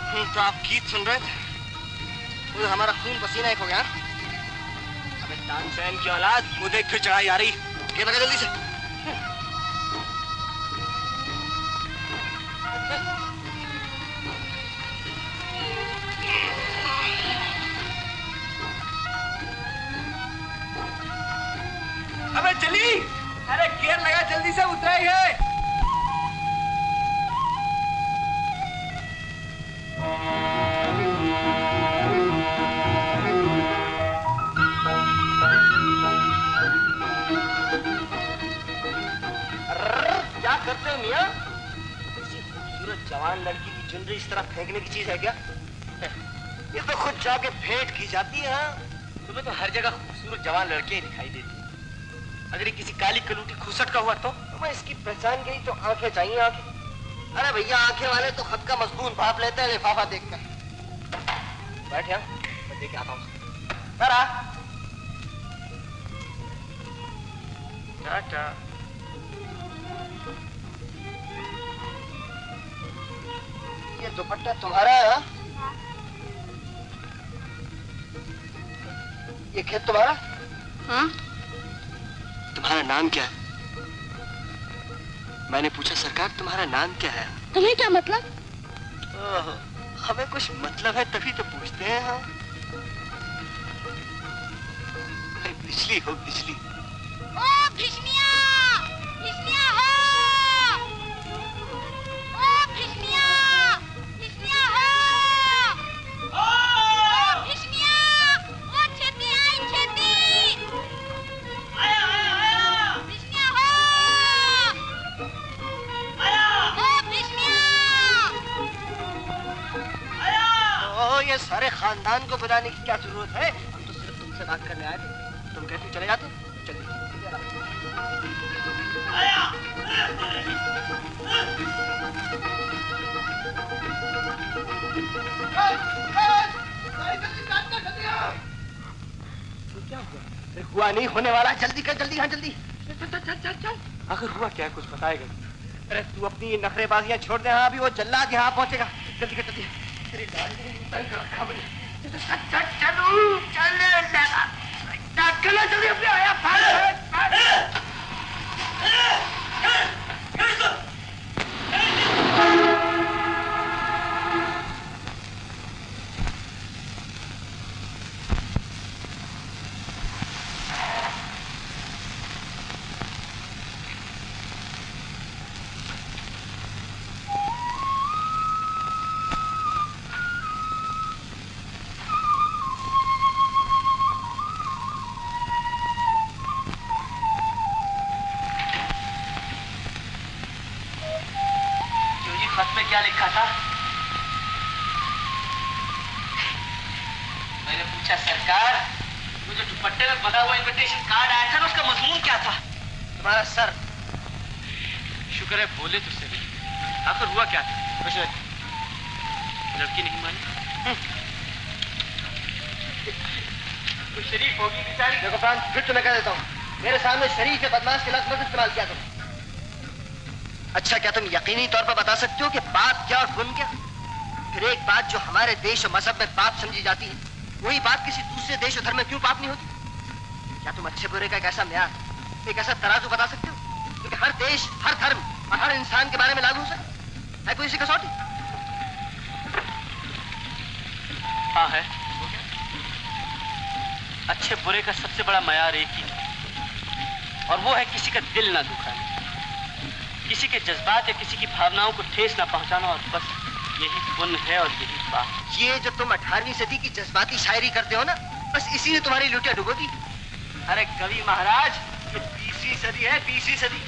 तो आप गीत सुन रहे थे? वो हमारा खून पसीना एक हो गया। अबे तानसेन की औलाद, वो देख फिर चढ़ाई आ रही। ये लगा जल्दी से। अबे चली, अरे गेयर लगा जल्दी से, उतराई है। क्या करते हो मियां? किसी खूबसूरत जवान लड़की की चुनरी इस तरह फेंकने की चीज है क्या? ये तो खुद जाके भेंट की जाती है। तुम्हें तो हर जगह खूबसूरत जवान लड़कियां दिखाई देती है। अगर ये किसी काली कलूटी खूसट का हुआ तो मैं इसकी पहचान गई तो आंखें चाहिए आंखें। अरे भैया आंखें वाले तो खत का मजबूत भाप लेते हैं लिफाफा देखकर। बैठ यहाँ, मैं देख आता हूँ। टाटा। ये दुपट्टा तुम्हारा है? ये खेत तुम्हारा? हाँ। तुम्हारा नाम क्या है? मैंने पूछा सरकार तुम्हारा नाम क्या है? तुम्हें क्या मतलब? हमें कुछ मतलब है तभी तो पूछते हैं हम। बिजली हो बिजली। ओ भिष्मिया! भिष्मिया हो! ओ भिष्मिया! भिष्मिया हो! ओ भिष्मिया! ओ छेती आई छेती! आया आया आया! भिष्मिया हो! आया! ओ भिष्मिया! आया! ओ ये सारे खानदान को बुलाने की क्या जरूरत है? हम तो सिर्फ तुमसे बात करने आए थे। तुम कहते हो चले जाते? चलिए। क्या हुआ? हुआ नहीं, होने वाला। जल्दी कर, जल्दी। हाँ जल्दी चल। आखिर हुआ क्या, कुछ बताएगा? अरे तू अपनी नखरेबाजियां छोड़ दे। हाँ अभी वो जल्लाद यहाँ पहुंचेगा। जल्दी कर जल्दी। चलो जल्दी अपने आया क्या लिखा था? मैंने पूछा सरकार, वो जो दुपट्टे में बंधा हुआ इनविटेशन कार्ड आया था ना, उसका मजमून क्या था? तुम्हारा सर। शुक्र है बोले तुझसे भी। आखिर हुआ क्या था? कुछ नहीं। लड़की नहीं मानी? कोई शरीफ होगी बेचारी। देखो प्रांत, फिर तुम्हें कह देता हूँ, मेरे सामने शरीफ के बदमाश के लफ्ज़ मत इस्तेमाल किया करो। अच्छा क्या तुम यकीनी तौर पर बता सकते हो कि बात क्या और गुण क्या? फिर एक बात जो हमारे देश और मजहब में पाप समझी जाती है, वही बात किसी दूसरे देश और धर्म में क्यों पाप नहीं होती? क्या तुम अच्छे बुरे का एक ऐसा म्यार, एक ऐसा तराजू बता सकते हो क्योंकि हर देश, हर धर्म और हर इंसान के बारे में लागू हो सकता है? कोई इसी कसौटी? हाँ है। अच्छे बुरे का सबसे बड़ा मयार एक ही है, और वो है किसी का दिल ना दुखाना, किसी के जज्बात या किसी की भावनाओं को ठेस ना पहुंचाना, और बस यही पुण्य है और यही पाप। ये जो तुम 18वीं सदी की जज्बाती शायरी करते हो ना, बस इसी ने तुम्हारी लुटिया डुबो दी। अरे कवि महाराज, ये 20वीं सदी है, 20वीं सदी।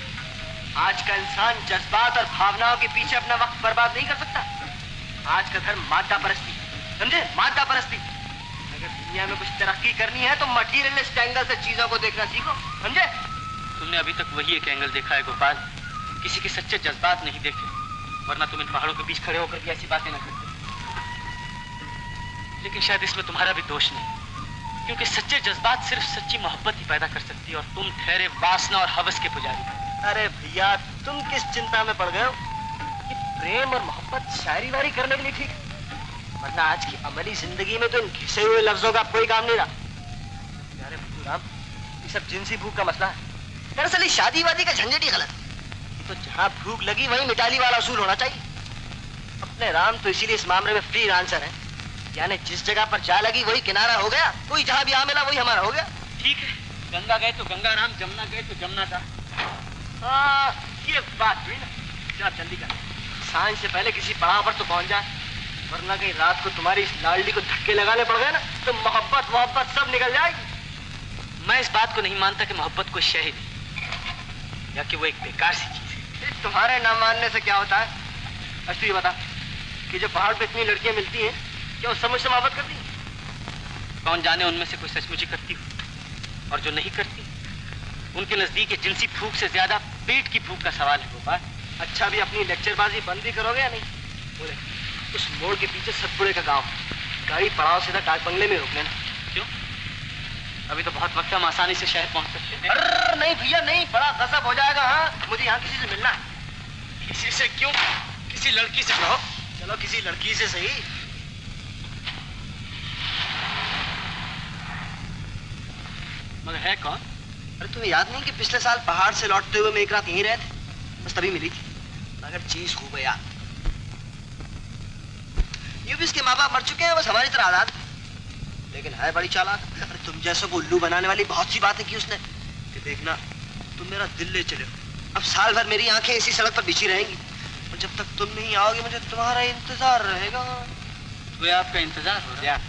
आज का इंसान जज्बात और भावनाओं के पीछे अपना वक्त बर्बाद नहीं कर सकता। आज का धर्म मादा परस्ती, समझे? मादा परस्ती। अगर दुनिया में कुछ तरक्की करनी है तो मटीरियलिस्ट एंगल से चीजों को देखना सीखो, समझे? तुमने अभी तक वही एक एंगल देखा है गोपाल, किसी के सच्चे जज्बात नहीं देखे, वरना तुम इन पहाड़ों के बीच खड़े होकर भी ऐसी बातें न करते। लेकिन शायद इसमें तुम्हारा भी दोष नहीं, क्योंकि सच्चे जज्बात सिर्फ सच्ची मोहब्बत ही पैदा कर सकती है, और तुम ठहरे वासना और हवस के पुजारी। अरे भैया, तुम किस चिंता में पड़ गए हो? कि प्रेम और मोहब्बत शायरी वारी करने के लिए ठीक है, वरना आज की अमली जिंदगी में तो इन घिसे हुए लफ्जों का कोई काम नहीं रहा। प्यारे राम, ये सब जिनसी भूख का मसला है। दरअसल शादी वादी का झंझट ही गलत है। तो जहाँ भूख लगी वहीं मिटाली वाला असूल होना चाहिए। अपने राम तो इसीलिए इस मामले में फ्री आंसर है, यानी जिस जगह पर चाह लगी वही किनारा हो गया, कोई जहाँ भी आ मिला वही हमारा हो गया। ठीक है, गंगा गए तो गंगा राम, जमुना गए तो जमुना का। ये बात हुई ना। जा जल्दी कर, सांझ से पहले किसी पड़ाव पर तो पहुंच जाए, वरना कहीं रात को तुम्हारी इस लाडली को धक्के लगाने पड़ गए ना तो मोहब्बत सब निकल जाएगी। मैं इस बात को नहीं मानता कि मोहब्बत कोई शय ही नहीं, या कि वो एक बेकार सी चीज है। तुम्हारे ना मानने से क्या होता है? अच्छा ये बता कि जो पहाड़ पे इतनी लड़कियां मिलती हैं, क्या वो सब मुझसे मोहब्बत करती हैं? कौन जाने उनमें से कोई सचमुच करती हो, और जो नहीं करती उनके नजदीक जिनसी भूख से ज्यादा पेट की भूख का सवाल है गोपाल। अच्छा भी अपनी लेक्चरबाजी बंद भी करोगे या नहीं? बोले उस मोड़ के पीछे सतपुड़े का गांव, गाड़ी पड़ाव सीधा डाक बंगले में रोक लेना। क्यों? अभी तो बहुत वक्त हम आसानी से शहर पहुंच सकते हैं। अरे नहीं भैया नहीं, बड़ा गजब हो जाएगा। हाँ मुझे यहाँ किसी से मिलना है। किसी से क्यों? किसी लड़की से कहो। चलो किसी लड़की से सही। मगर है कौन? अरे तुम्हें याद नहीं कि पिछले साल पहाड़ से लौटते हुए मैं एक रात यहीं रहे थे? बस तभी मिली थी, मगर चीज खूब है यार। यूं भी इसके माँ बाप मर चुके हैं, बस हमारी तरह आजाद, लेकिन है बड़ी चालाक। अरे तुम जैसे को उल्लू बनाने वाली बहुत सी बातें की उसने कि देखना तुम मेरा दिल ले चले। अब साल भर मेरी आंखें इसी सड़क पर बिछी रहेंगी, और जब तक तुम नहीं आओगे मुझे तुम्हारा इंतजार रहेगा। वे आपका इंतजार हो रहा है।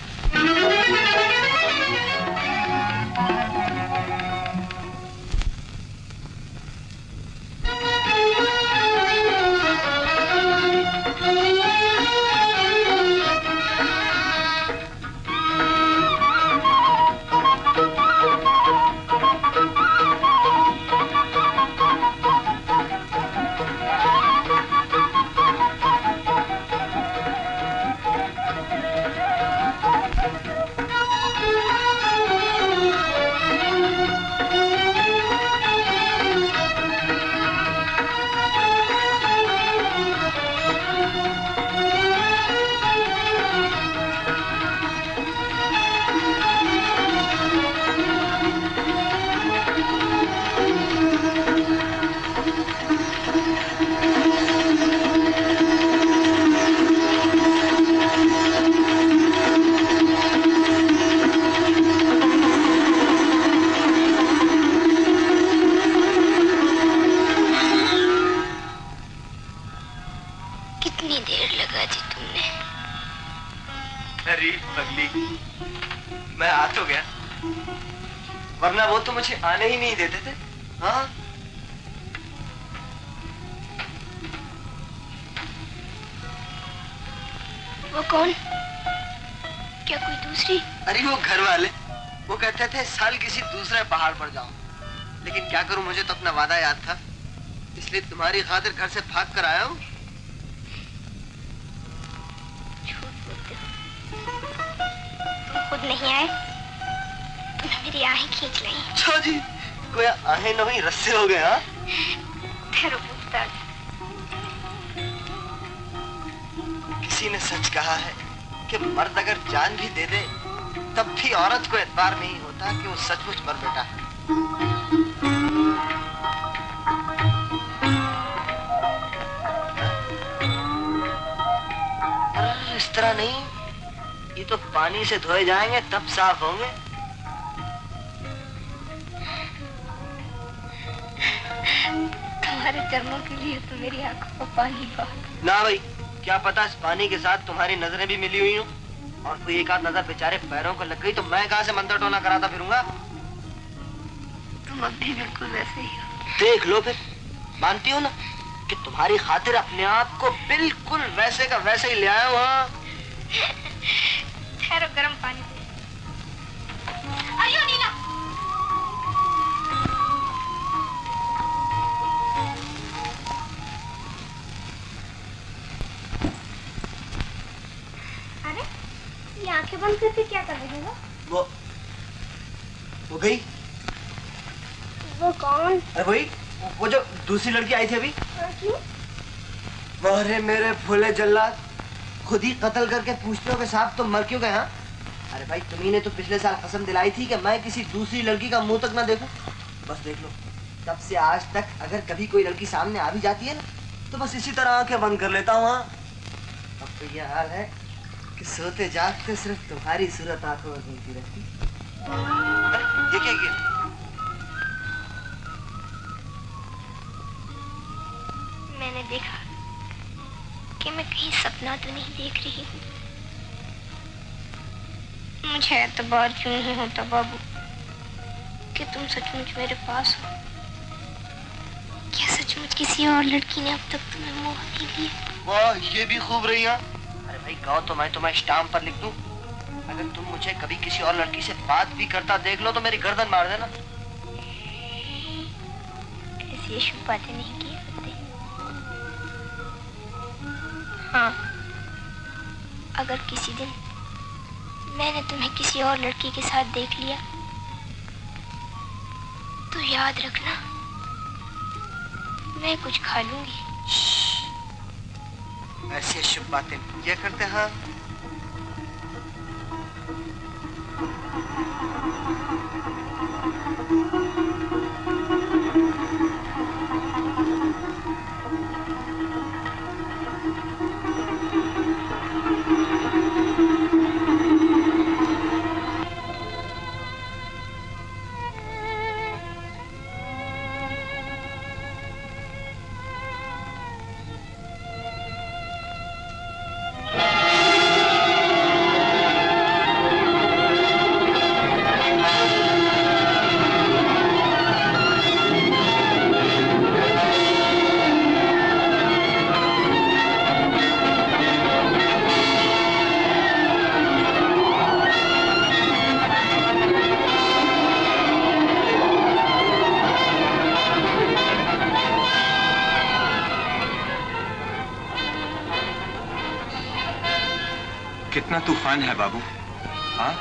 वरना वो तो मुझे आने ही नहीं देते थे। हाँ वो कौन? क्या कोई दूसरी? अरे वो घर वाले, वो कहते थे साल किसी दूसरे पहाड़ पर जाओ, लेकिन क्या करूं मुझे तो अपना वादा याद था, इसलिए तुम्हारी खातिर घर से भाग कर आया हूँ। तुम खुद नहीं आए, तुम्हें मेरी आहें खींच ली। अच्छा जी, कोई आहें नहीं रस्से हो गए। हाँ किसी ने सच कहा है कि मर्द अगर जान भी दे दे तब भी औरत को एतबार नहीं होता कि वो सचमुच मर बैठा है। अरे इस तरह नहीं, ये तो पानी से धोए जाएंगे तब साफ होंगे। तुम्हारे चरणों के लिए तो मेरी आंखों को पानी बहुत। ना भाई, क्या पता इस पानी के साथ तुम्हारी नजरें भी मिली हुई हो, और कोई एक आध नजर बेचारे पैरों को लग गई तो मैं कहां से मंत्र टोना कराता फिरूंगा। तुम अब भी बिल्कुल वैसे ही हो। देख लो फिर, मानती हो ना कि तुम्हारी खातिर अपने आप को बिल्कुल वैसे का वैसे ही ले आया हूँ। हाँ ठहरो, गर्म पानी दे। आयो नीला। अरे ये आंखें बंद करके क्या कर रही हो? वो गई। वो कौन? अरे वही, वो जो दूसरी लड़की आई थी अभी। क्यों? अरे मेरे फूले जल्लाद, खुद ही कत्ल करके पूछते हो कि साहब तुम मर क्यों गए? हाँ अरे भाई, तुम्ही ने तो पिछले साल कसम दिलाई थी कि मैं किसी दूसरी लड़की का मुंह तक ना देखूं। बस देख लो, तब से आज तक अगर कभी कोई लड़की सामने आ भी जाती है ना, तो बस इसी तरह आंखें बंद कर लेता हूँ। अब तो यह हाल है कि सोते जागते सिर्फ तुम्हारी सूरत आंखों में घूमती रहती। अरे ये क्या किया? मैंने देखा कि मैं कहीं सपना तो नहीं देख रही हूँ। मुझे एतबार क्यों नहीं होता बाबू कि तुम सचमुच मेरे पास हो? क्या सचमुच किसी और लड़की ने अब तक तुम्हें मोह नहीं लिया? वाह, ये भी खूब रही है। अरे भाई कहो तो मैं तुम्हें स्टाम्प पर लिख दूं। अगर तुम मुझे कभी किसी और लड़की से बात भी करता देख लो तो मेरी गर्दन मार देना। ऐसी शुभ बातें नहीं किया करते। हाँ, अगर किसी दिन मैंने तुम्हें किसी और लड़की के साथ देख लिया तो याद रखना, मैं कुछ खा लूंगी। ऐसी शुभ बातें क्या करते हैं? कितना तूफान है बाबू। हाँ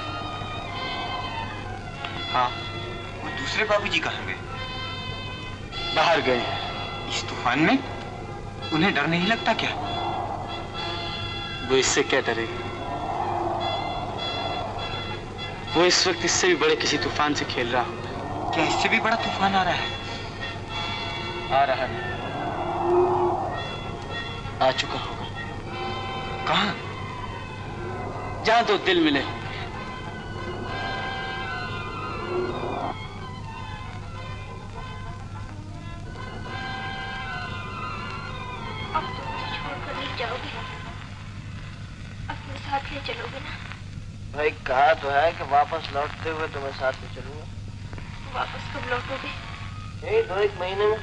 हाँ, वो दूसरे बाबूजी कहाँ गए? बाहर गए हैं। इस तूफान में उन्हें डर नहीं लगता क्या? वो इससे क्या डरेगी? वो इस वक्त इससे भी बड़े किसी तूफान से खेल रहा होगा। क्या इससे भी बड़ा तूफान आ रहा है? आ रहा है, आ चुका होगा। कहाँ? जहां तो दिल मिले होंगे। अब तुम मुझे छोड़कर नहीं जाओगे? अपने साथ ले चलोगे ना? भाई कहा तो है कि वापस लौटते हुए तुम्हें साथ में चलूंगा। वापस कब लौटोगे? यही 2-1 महीने में।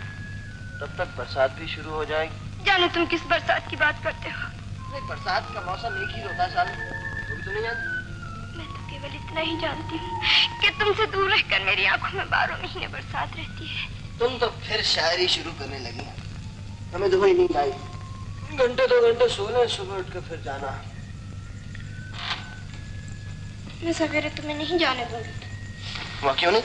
तब तक बरसात भी शुरू हो जाएगी। जाने तुम किस बरसात की बात करते हो? नहीं, बरसात का मौसम एक ही होता है साल में। वो भी तुम नहीं जानती? मैं तो केवल इतना ही जानती हूँ कि तुमसे दूर रहकर मेरी आंखों में 12 महीने बरसात रहती है। तुम तो फिर शायरी शुरू करने लगी। हमें तो वही नींद आई। घंटे 2 घंटे सोने, सुबह उठ कर फिर जाना। मैं सवेरे तुम्हें नहीं जाने दूंगी। वह क्यों नहीं?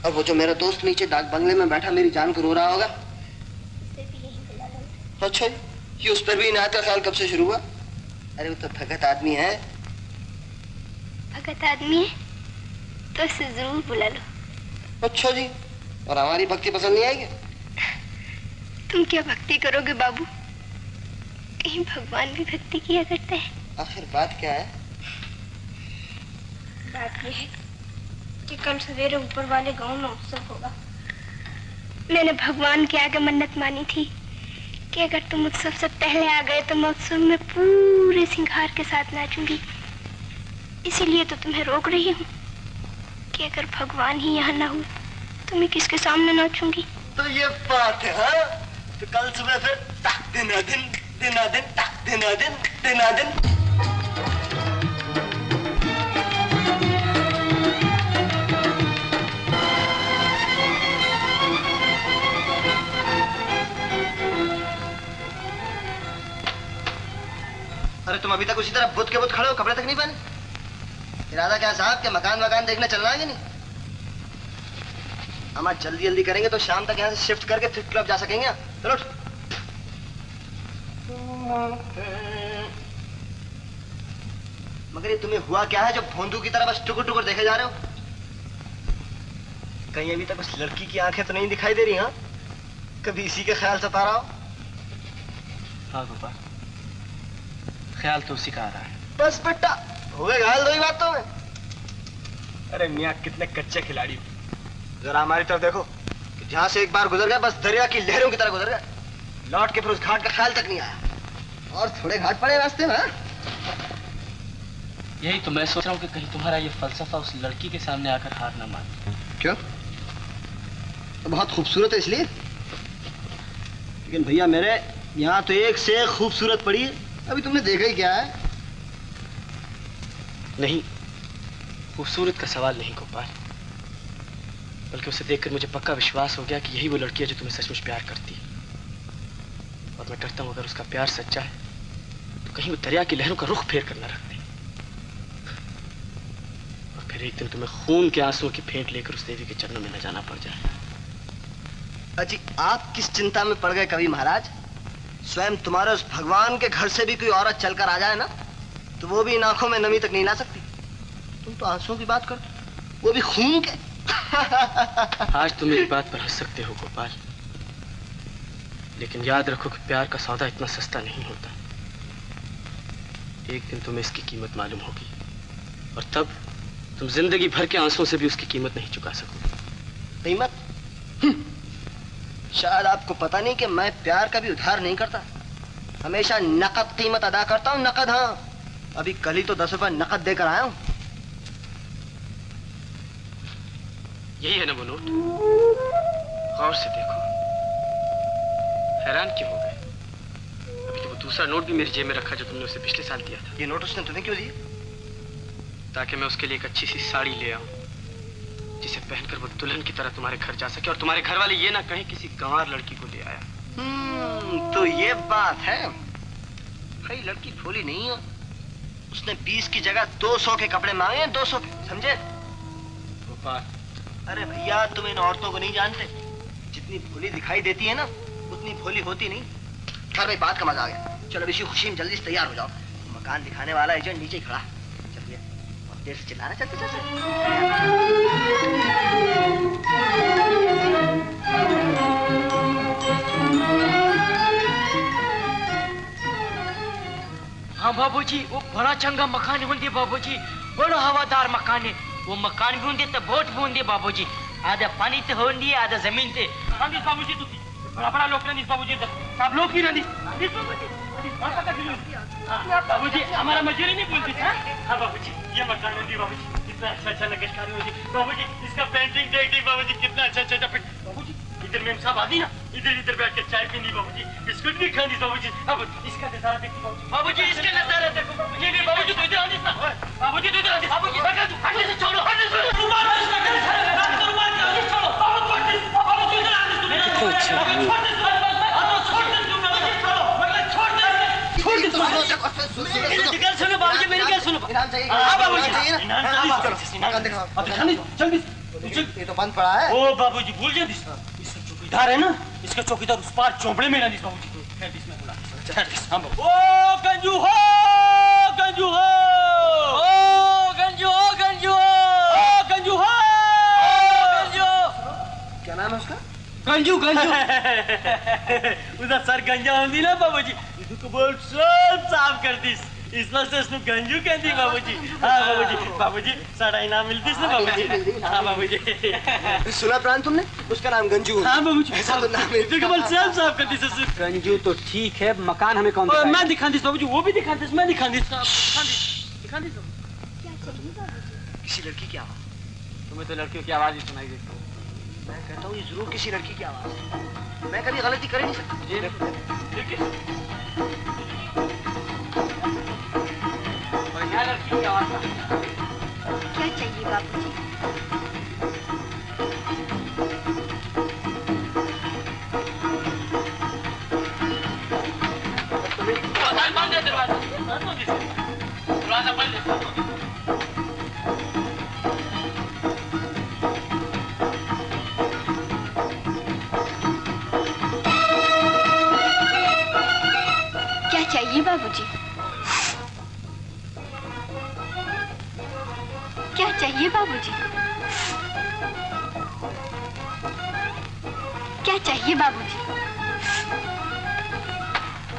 और वो जो मेरा दोस्त नीचे डाक बंगले में बैठा मेरी जान को रो रहा होगा, उसे भी यहीं बुला लो। अच्छा, ये उस पर भी इनायत का ख्याल कब से शुरू हुआ? अरे वो तो भगत आदमी है। भगत आदमी है तो उसे जरूर बुला लो। अच्छा जी, और हमारी भक्ति पसंद नहीं आएगी? तुम क्या भक्ति करोगे बाबू? कहीं भगवान भी भक्ति किया करते हैं। आखिर बात क्या है? बात यह है कि कल सवेरे ऊपर वाले गांव में उत्सव होगा। मैंने भगवान के आगे मन्नत मानी थी कि अगर तुम उत्सव से पहले आ गए तो मैं उत्सव में पूरे सिंगार के साथ नाचूंगी। इसीलिए तो तुम्हें रोक रही हूँ कि अगर भगवान ही यहाँ ना हो तो मैं किसके सामने नाचूंगी? तो ये बात है। हाँ, तो कल सुबह फिर दिना दिन दिना दिन दिना दिन दिना दिन। अरे तुम अभी तक उसी तरह बुत के बुत खड़े हो, कपड़े तक नहीं पहने? इरादा क्या साहब, के मकान देखने चलना है कि नहीं? हम आज जल्दी जल्दी करेंगे तो शाम तक यहाँ से शिफ्ट करके फिर क्लब जा सकेंगे। चलो मगर ये तुम्हें हुआ क्या है जो भोंदू की तरह बस टुकुर टुकुर देखे जा रहे हो? कहीं अभी तक उस लड़की की आंखें तो नहीं दिखाई दे रही? हाँ, कभी इसी का ख्याल सता रहा हो? हाँ गोपाल, ख्याल तो उसी का आ रहा है। बस बेटा, हो गए घायल दो ही बातों में। अरे मियाँ, कितने कच्चे खिलाड़ी हो। जरा हमारी तरफ देखो कि जहां से एक बार गुजर गया बस दरिया की लहरों की तरह गुजर गया, लौट के फिर उस घाट का ख्याल तक नहीं आया। और थोड़े घाट पड़े रास्ते में। यही तो मैं सोच रहा हूँ कि कहीं तुम्हारा ये फलसफा उस लड़की के सामने आकर हार ना मान। क्यों? तो बहुत खूबसूरत है इसलिए? लेकिन भैया मेरे, यहाँ तो एक से एक खूबसूरत पड़ी है, अभी तुमने देखा ही क्या है? नहीं, खूबसूरत का सवाल नहीं गोपाल, बल्कि उसे देखकर मुझे पक्का विश्वास हो गया कि यही वो लड़की है जो तुम्हें सचमुच प्यार करती है। और मैं डरता हूँ अगर उसका प्यार सच्चा है तो कहीं वो दरिया की लहरों का रुख फेर कर न रख दे, और फिर एक दिन तुम्हें खून के आंसुओं की फेंट लेकर उस देवी के चरणों में न जाना पड़ जाए। अजी, आप किस चिंता में पड़ गए कवि महाराज? स्वयं तुम्हारे उस भगवान के घर से भी कोई औरत चलकर आ जाए ना, तो वो भी इन आंखों में नमी तक नहीं ला सकती। तुम तो आंसुओं की बात करते, वो भी खून के। आज तुम मेरी बात पर हंस सकते हो गोपाल, लेकिन याद रखो कि प्यार का सौदा इतना सस्ता नहीं होता। एक दिन तुम्हें इसकी कीमत मालूम होगी, और तब तुम जिंदगी भर के आंसुओं से भी उसकी कीमत नहीं चुका सकोगे। कीमत? शायद आपको पता नहीं कि मैं प्यार का भी उधार नहीं करता, हमेशा नकद कीमत अदा करता हूँ। नकद? हाँ, अभी कल ही तो 10 रुपए नकद देकर आया हूँ। यही है ना वो नोट? गौर से देखो। हैरान क्यों हो गए? अभी तो वो दूसरा नोट भी मेरी जेब में रखा जो तुमने उसे पिछले साल दिया था। ये नोट उसने तुम्हें क्यों दिया? ताकि मैं उसके लिए एक अच्छी सी साड़ी ले आऊं, जिसे पहनकर वो दुल्हन की तरह तुम्हारे घर जा सके और तुम्हारे घर वाले ये ना कहें किसी गंवार लड़की को ले आया। तो ये बात है। भाई लड़की भोली नहीं है, उसने 20 की जगह 200 के कपड़े मांगे हैं, 200 के, समझे? गोपाल, अरे भैया, तुम इन औरतों को नहीं जानते, जितनी भोली दिखाई देती है ना उतनी भोली होती नहीं। खैर भाई, बात का मजा आ गया। चलो इसी खुशी में जल्दी से तैयार हो जाओ, मकान दिखाने वाला एजेंट नीचे ही खड़ा। चलिए, और देर से चिल्लाना, चलते चलते। हाँ बाबूजी, वो बड़ा चंगा मकान होंगे बाबूजी, बड़ा हवादार मकान है। वो मकान भी होंगे तो बोट भी होंगे बाबूजी, आधा पानी ते होंगे आधा जमीन ते। नंदिस बाबूजी, तुसी बड़ा बड़ा लोग नंदिस बाबूजी, सब लोग ही नंदिस बाबूजी, हमारा मजूरी नहीं बोलती। हाँ बाबूजी, ये मकान होंगे बाबूजी, कितना अच्छा नक्शकारी होगी बाबूजी, इसका पेंटिंग देख बाबूजी, कितना अच्छा बाबूजी। इधर मेम साहब आदि ना, इधर बैठ के चाय पीनी बाबूजी, बिस्कुट भी खानी बाबूजी। अब इसका नजारा देखो बाबूजी, इसका नजारा देखो बाबूजी। नहीं बाबूजी, तू इधर आनी ना बाबूजी, तू इधर आनी बाबूजी, हटने से छोड़ो, हटने से छोड़ो, रुमाल इसका कर रात को रुमाल का आनी छोड़ो बाबूजी, बाबूजी इधर आनी तू छोड़ दे, छोड़ दे तू बाबूजी, छोड़ दे, छोड़ दे मेरी गल सुनो बाबूजी, मेरी गल सुनो। हां बाबूजी, मकान दिखाओ, अब दिखानी जल्दी। ये तो बंद पड़ा है। ओ बाबूजी, भूल जा इसका चौकीदार है ना, इसका चौकीदार उस पार चौपड़े में ना दिस बाबूजी। खैर इसमें बुला। हां बाबू। ओ गंजू हो, गंजू हो, ओ गंजू हो, गंजू हो, ओ गंजू हो, गंजू। क्या नाम है उसका? गंजू, गंजू। उसका सर गंजा होंदी ना बाबूजी, इसको बोल सब साफ कर दिस, इस वास्ते इसको गंजू कहती बाबूजी। हाँ बाबूजी, बाबूजी सारा इनाम मिलती ना बाबूजी। हाँ बाबूजी, सुना प्राण तुमने? उसका नाम गंजू है। हाँ बाबूजी, ऐसा तो नाम है। देखो बोल सब साफ कर दिस। गंजू तो ठीक है, मकान हमें कौन दिखाएगा? मैं दिखा दिस बाबूजी, वो भी दिखा दिस, मैं दिखा दिस, दिखा दिस। किसी लड़की की आवाज। तुम्हें तो लड़कियों की आवाज ही सुनाई देती है। मैं कहता हूँ ये जरूर किसी लड़की की आवाज है। मैं कभी गलती कर ही नहीं सकता। बढ़िया लड़की की आवाज। क्या चाहिए बाबूजी? दरवाजा बंद दे। क्या चाहिए बाबूजी? क्या चाहिए बाबूजी? क्या चाहिए बाबूजी?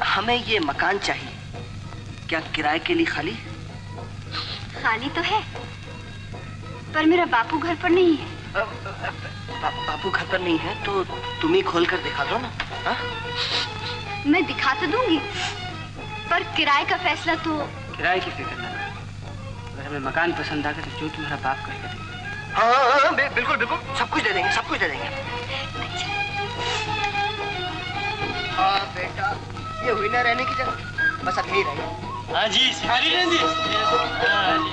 हमें ये मकान चाहिए। क्या किराए के लिए खाली? खाली तो है, पर मेरा बापू घर पर नहीं है। बापू घर पर नहीं है तो तुम ही खोल कर दिखा दो ना। हा? मैं दिखा तो दूंगी, पर किराए का फैसला तो। किराए की फिक्र ना करो। अगर हमें मकान पसंद आ गया तो जो तुम्हारा बाप कहेगा देंगे। हाँ, बिल्कुल बिल्कुल, सब कुछ दे देंगे, सब कुछ दे देंगे। हाँ बेटा, ये हुई ना रहने की जगह, बस अब यही रहेंगे। हाँ जी, सिखारी रहेंगी। हाँ जी।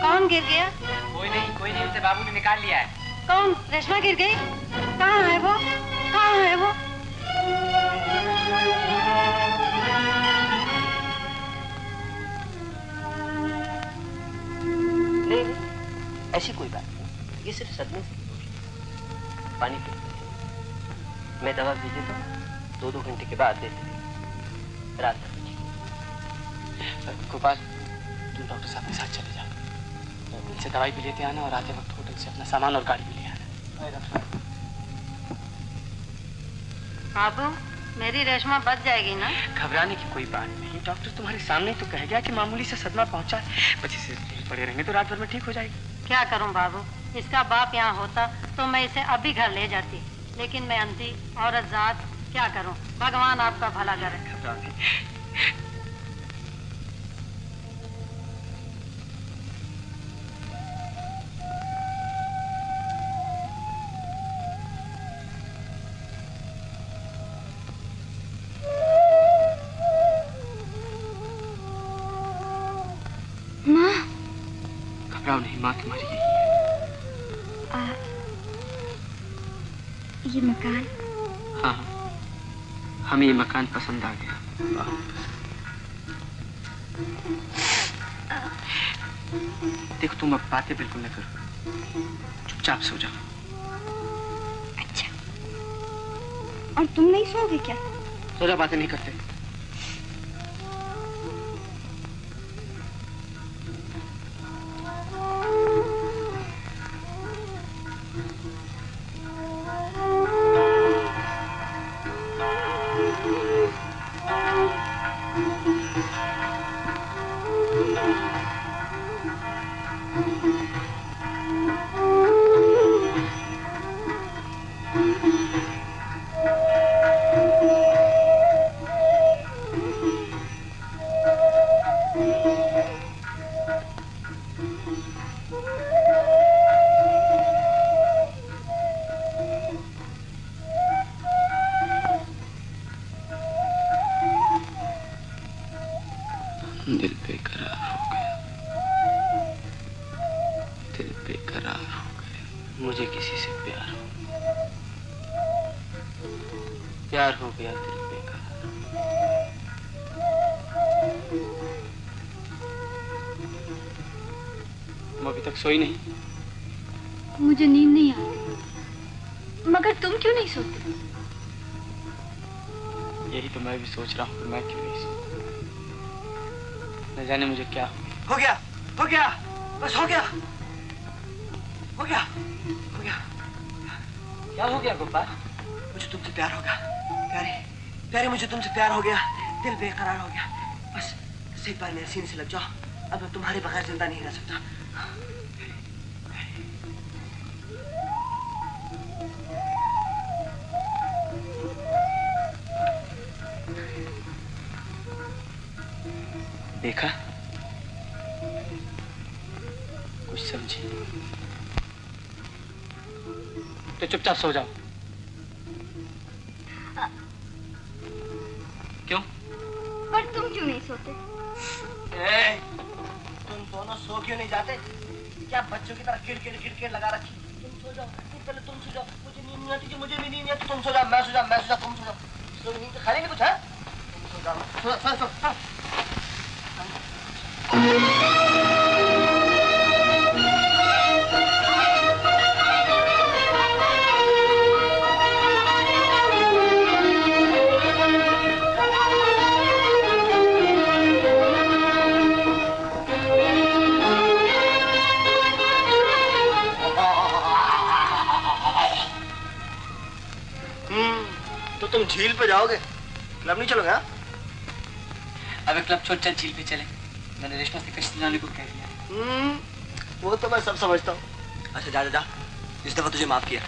कौन गिर गया? कोई नहीं, उसे बाबू ने निकाल लिया है। कौन? रेशमा गिर गई? कहाँ है वो? कहाँ है वो? नहीं, ऐसी कोई बात नहीं, ये सिर्फ सदमे से। पानी पी, मैं दवा भी देता हूँ, 2-2 घंटे के बाद देते हैं। रात भर गोपाल, तुम डॉक्टर साहब के साथ चले जाओ, इनसे दवाई भी लेते आना और आते वक्त होटल से अपना सामान और गाड़ी भी ले आना। बाबू, मेरी रेशमा बच जाएगी ना? घबराने की कोई बात नहीं, डॉक्टर तुम्हारे सामने तो कह गया कि मामूली से सदमा पहुंचा है, बच्चे से पड़े रहेंगे तो रात भर में ठीक हो जाएगी। क्या करूं बाबू, इसका बाप यहाँ होता तो मैं इसे अभी घर ले जाती, लेकिन मैं अंधी औरत जात, क्या करूं? भगवान आपका भला करे। घबराओ नहीं, माँ तुम्हारी यही है। ये मकान? हाँ, हमें ये मकान पसंद आ गया। देखो, तुम अब बातें बिल्कुल न करो, चुपचाप सो जाओ। अच्छा, और तुम नहीं सोओगे क्या? सो जाओ, बातें नहीं करते। दिल बेकरार हो गया, दिल बेकरार हो गया, मुझे किसी से प्यार हो गया, दिल बेकरार। तुम अभी तक सोई नहीं? मुझे नींद नहीं आती, मगर तुम क्यों नहीं सोते? यही तो मैं भी सोच रहा हूँ कि मैं क्यों नहीं सोता। न जाने मुझे क्या हो गया, हो गया, बस हो गया, हो गया, हो गया। क्या हो गया गोपाल? मुझे तुमसे प्यार हो गया, प्यारे प्यारे, मुझे तुमसे प्यार हो गया, दिल बेकरार हो गया। बस एक बार मेरे सीने से लग जाओ, अब मैं तुम्हारे बगैर जिंदा नहीं रह सकता। देखा, कुछ समझी तो चुपचाप सो जाओ। क्यों? पर तुम क्यों नहीं सोते? तुम दोनों सो क्यों नहीं जाते? क्या बच्चों की तरह किड़किड़ लगा रखी? तुम सो जाओ, पहले तुम सो जाओ। मुझे नींद नहीं आती, मुझे भी नींद नहीं आती। तुम सो जाओ, मैं सो जाओ, तुम सो जाओ। नींद खाने नहीं कुछ है? तुम सो जाओ, सो। तुम झील पे जाओगे, क्लब नहीं चलोगे? हाँ, अबे क्लब छोड़, चल झील पे चले। मैंने रेशमा से कश्ती लाने को कह दिया। वो तो मैं सब समझता हूँ। अच्छा जा जा जा, इस दफा तुझे माफ किया।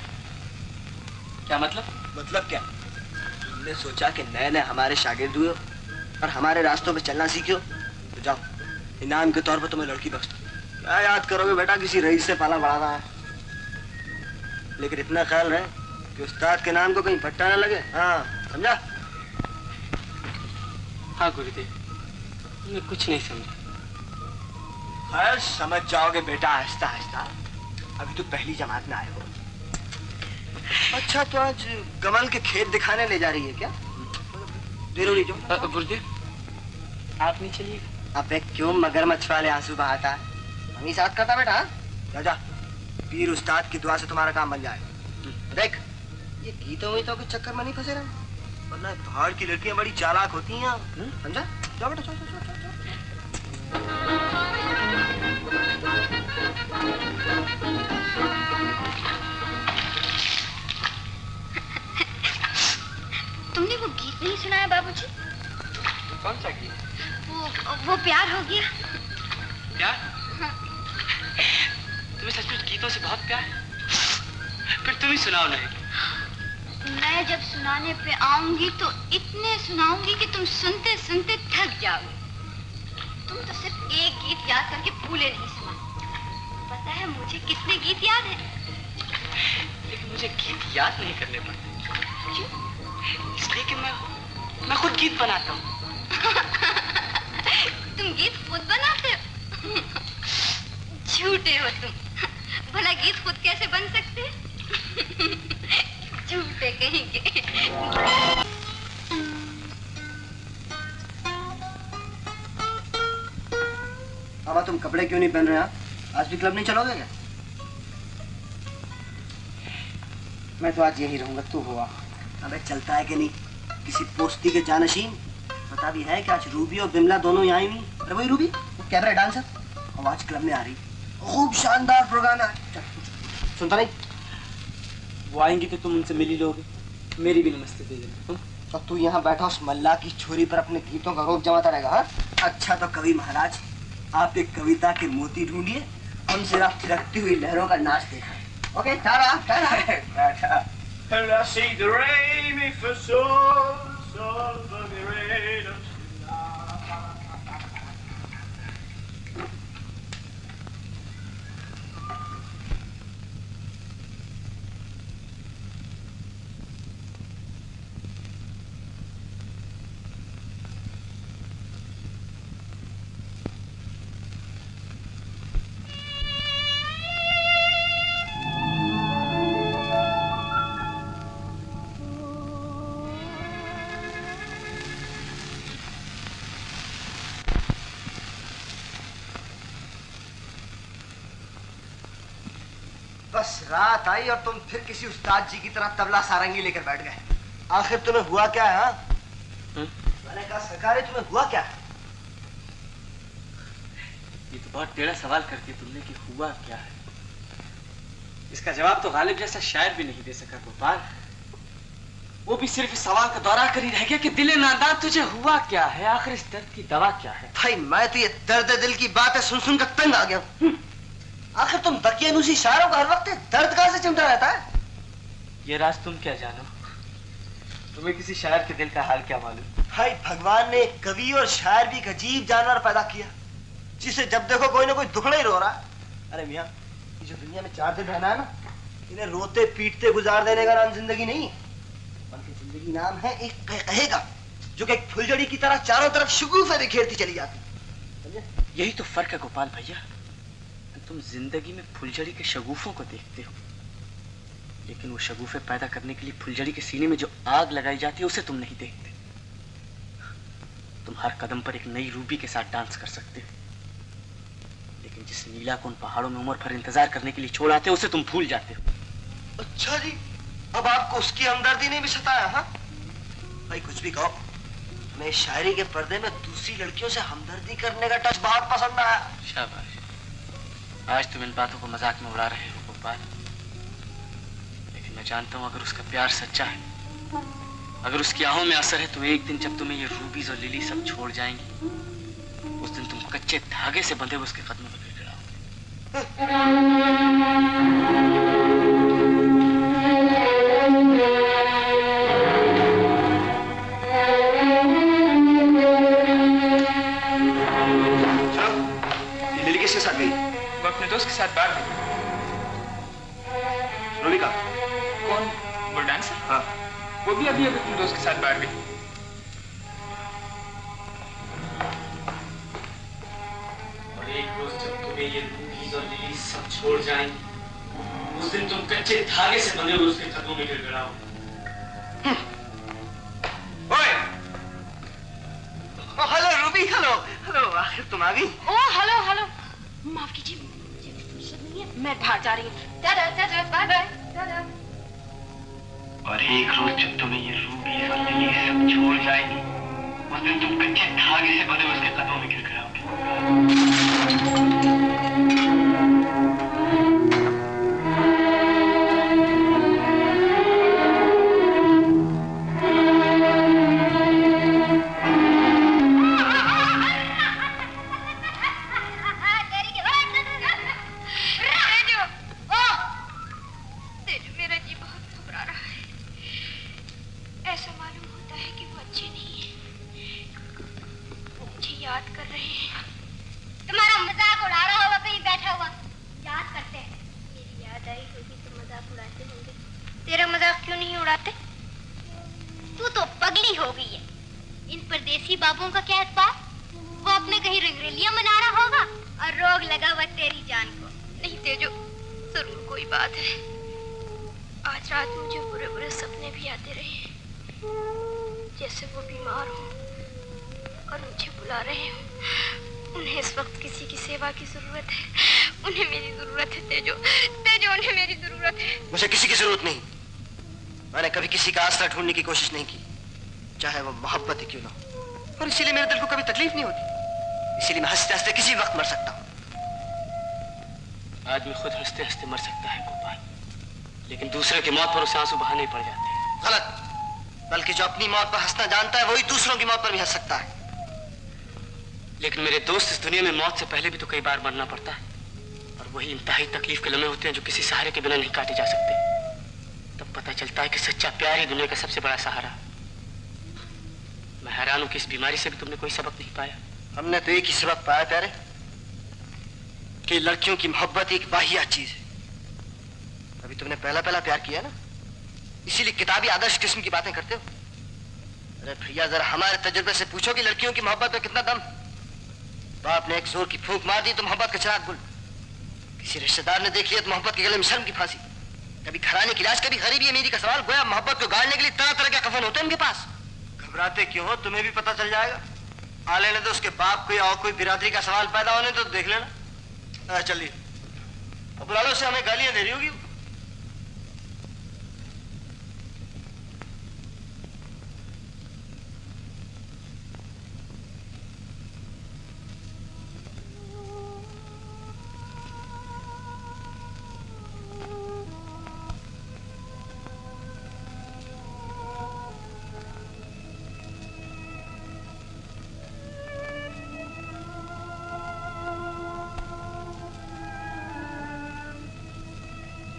क्या मतलब? मतलब क्या? हमने सोचा कि नए नए हमारे शागिर्द हुए और हमारे रास्तों पे चलना सीखो, तो जाओ, इनाम के तौर पर तुम्हें लड़की बख्श दो। क्या याद करोगे बेटा, किसी रईस से पाला बढ़ाना है। लेकिन इतना ख्याल रहे कि उस्ताद के नाम को कहीं पट्टा न लगे। हाँ, समझा? हाँ गुरुदेव, मैं कुछ नहीं समझा। खैर समझ जाओगे बेटा, आहिस्ता आहिस्ता। अभी तो पहली जमात में आए हो। अच्छा, तो आज कमल के खेत दिखाने ले जा रही है क्या? देर हो रही जो। गुरुदेव आप नहीं चलिएगा? अबे क्यों मगरमच्छ वाले आंसू बहाता है? हम ही साथ करता बेटा। जा जा, पीर उस्ताद की दुआ से तुम्हारा काम बन जाए। देख, ये गीतों वीतों के चक्कर में नहीं फंसे रहे, वरना पहाड़ की लड़कियां बड़ी चालाक होती हैं। समझा? जाओ बेटा, चलो चलो चलो। तुमने वो गीत नहीं सुना है बाबूजी? कौन सा गीत? वो प्यार हो गया। प्यार? हाँ। तुम्हें सचमुच गीतों से बहुत प्यार है? फिर तुम ही सुनाओ नहीं। मैं जब सुनाने पे आऊंगी तो इतने सुनाऊंगी कि तुम सुनते सुनते थक जाओगे। तुम तो सिर्फ एक गीत याद करके भूले नहीं समा। पता है मुझे कितने गीत याद हैं? लेकिन मुझे गीत याद नहीं करने पड़ते। क्यों? इसलिए कि मैं खुद गीत बनाता हूँ। तुम गीत खुद बनाते हो? झूठे हो तुम। भला गीत खुद कैसे बन सकते? झूठे कहेंगे। अब तुम कपड़े क्यों नहीं पहन रहे? आज भी क्लब नहीं चलोगे क्या? मैं तो आज यही रहूंगा, तू हुआ। अबे चलता है कि नहीं? किसी पोस्ती के जानशीन पता भी है कि आज रूबी और बिमला दोनों यहाँ ही नहीं। अरे वही रूबी, वो कैबरे डांसर, और आज क्लब में आ रही। खूब शानदार प्रोग्राम है। सुनता नहीं? वो आएंगी तो तुम उनसे मिल ही लोगे। मेरी भी नमस्ते दे देना। तो तू यहाँ बैठा उस मल्ला की छोरी पर अपने गीतों का रोप जमाता रहेगा? हाँ? अच्छा तो कवि महाराज, आप एक कविता के मोती ढूंढिए, हम सिर्फ थिरकती हुई लहरों का नाच देखा। ओके, ठहरा ठहरा। And I see the rain, me for sol, sol, for the rain. बस रात आई और तुम फिर किसी उस्ताद जी की तरह तबला सारंगी लेकर बैठ गए। आखिर तुम्हें हुआ क्या है? मैंने कहा सरकार, तुम्हें हुआ क्या है? ये तो बहुत टेढ़ा सवाल करती है तुमने कि हुआ क्या है। इसका जवाब तो गालिब जैसा शायर भी नहीं दे सका गोपाल। वो भी सिर्फ इस सवाल का दौरा कर ही रह गया कि दिले नादान तुझे हुआ क्या है, आखिर इस दर्द की दवा क्या है। भाई मैं तो ये दर्द दिल की बातें सुन सुन कर तंग आ गया हूँ। आखिर तुम दकियानूसी शायरों का हर वक्त दर्द कहाँ से चिमटा रहता है? ये राज तुम क्या जानो, तुम्हें किसी शायर के दिल का हाल क्या मालूम। भाई भगवान ने एक कवि और शायर भी एक अजीब जानवर पैदा किया, जिसे जब देखो कोई ना कोई दुखड़ा ही रो रहा है। अरे मियाँ, ये जो दुनिया में 4 दिन रहना है ना, इन्हें रोते पीटते गुजार देने का नाम जिंदगी नहीं, बल्कि जिंदगी नाम है एक कहेगा जो कि एक फुलझड़ी की तरह चारों तरफ शगुफे बिखेरती चली जाती। समझे? यही तो फर्क है गोपाल भैया, तुम जिंदगी में फुलझड़ी के शगुफों को देखते हो, लेकिन वो शगुफे पैदा करने के लिए फुलझड़ी के सीने में जो आग लगाई जाती है उसे तुम नहीं देखते। तुम हर कदम पर एक नई रूबी के साथ डांस कर सकते हो, लेकिन जिस नीला को उन पहाड़ों में उम्र भर इंतजार करने के लिए छोड़ आते हो उसे तुम भूल जाते हो। अच्छा जी, अब आपको उसकी हमदर्दी ने भी सताया? हाँ भाई कुछ भी कहो, मैं शायरी के पर्दे में दूसरी लड़कियों से हमदर्दी करने का टच बहुत पसंद आया। शाबाश, आज तुम इन बातों को मजाक में उड़ा रहे हो गोपाल, लेकिन मैं जानता हूँ अगर उसका प्यार सच्चा है, अगर उसकी आहों में असर है तो एक दिन जब तुम्हें ये रूबीज और लिली सब छोड़ जाएंगी, उस दिन तुम कच्चे धागे से बंधे हुए उसके कदमों में गिड़गिड़ाओगे। लिली किसके साथ गई? वो अपने दोस्त के साथ बाहर गई। रूबी का? कौन? वो डांसर? हाँ। वो भी अभी अपने दोस्त के साथ बाहर गई। और एक रोज जब तुम्हें ये रूबीज और लिली सब छोड़ जाएंगी, उस दिन तुम कच्चे धागे से बंधे हुए उसके कदमों में गिड़गिड़ाओगे। ओए! हेलो रूबी, हेलो हेलो, आखिर तुम आ गई। ओह हेलो हेलो, माफ कीजिए, मुझे फुर्सत नहीं है, मैं बाहर जा रही हूँ। Tata tata, bye bye, tata. और एक रोज जब तुम्हें ये रूबी और लिली सब छोड़ जाएंगी, उस दिन तुम कच्चे धागे से बंधे हुए उसके कदमों में गिड़गिड़ाओगे। ढूंढने की कोशिश नहीं की, चाहे वो मोहब्बत ही क्यों ना हो, और इसीलिए मेरे दिल को कभी तकलीफ नहीं होती। इसीलिए मैं हंसते हंसते किसी वक्त मर सकता हूँ। आदमी खुद हंसते हंसते मर सकता है गोपाल, लेकिन दूसरे की मौत पर उसे आंसू बहाने पड़ जाते हैं। गलत, बल्कि जो अपनी मौत पर हंसना जानता है वही दूसरों की मौत पर भी हंस सकता है। लेकिन मेरे दोस्त, इस दुनिया में मौत से पहले भी तो कई बार मरना पड़ता है, और वही इंतहाई तकलीफ के लम्हे होते हैं जो किसी सहारे के बिना नहीं काटे जा सकते। तब पता चलता है कि सच्चा प्यार ही दुनिया का सबसे बड़ा सहारा। मैं हैरान हूं कि इस बीमारी से भी तुमने कोई सबक नहीं पाया। हमने तो एक ही सबक पाया प्यारे, कि लड़कियों की मोहब्बत एक वाहियात चीज है। अभी तुमने पहला पहला प्यार किया ना, इसीलिए किताबी आदर्श किस्म की बातें करते हो। अरे भैया, जरा हमारे तजुर्बे से पूछो कि लड़कियों की मोहब्बत में कितना दम। बाप ने एक जोर की फूंक मार दी तो मोहब्बत का चिराग गुल। किसी रिश्तेदार ने देख लिया तो मोहब्बत के गले में शर्म की फांसी। कभी घराने की लाश, कभी गरीबी अमीरी का सवाल। गोया मोहब्बत को गाड़ने के लिए तरह तरह के कफन होते हैं इनके पास। घबराते क्यों हो, तुम्हें भी पता चल जाएगा। आ लेने तो उसके बाप को या और कोई बिरादरी का सवाल पैदा होने तो देख लेना। चलिए अब बुला लो उसे, हमें गालियां दे रही होगी।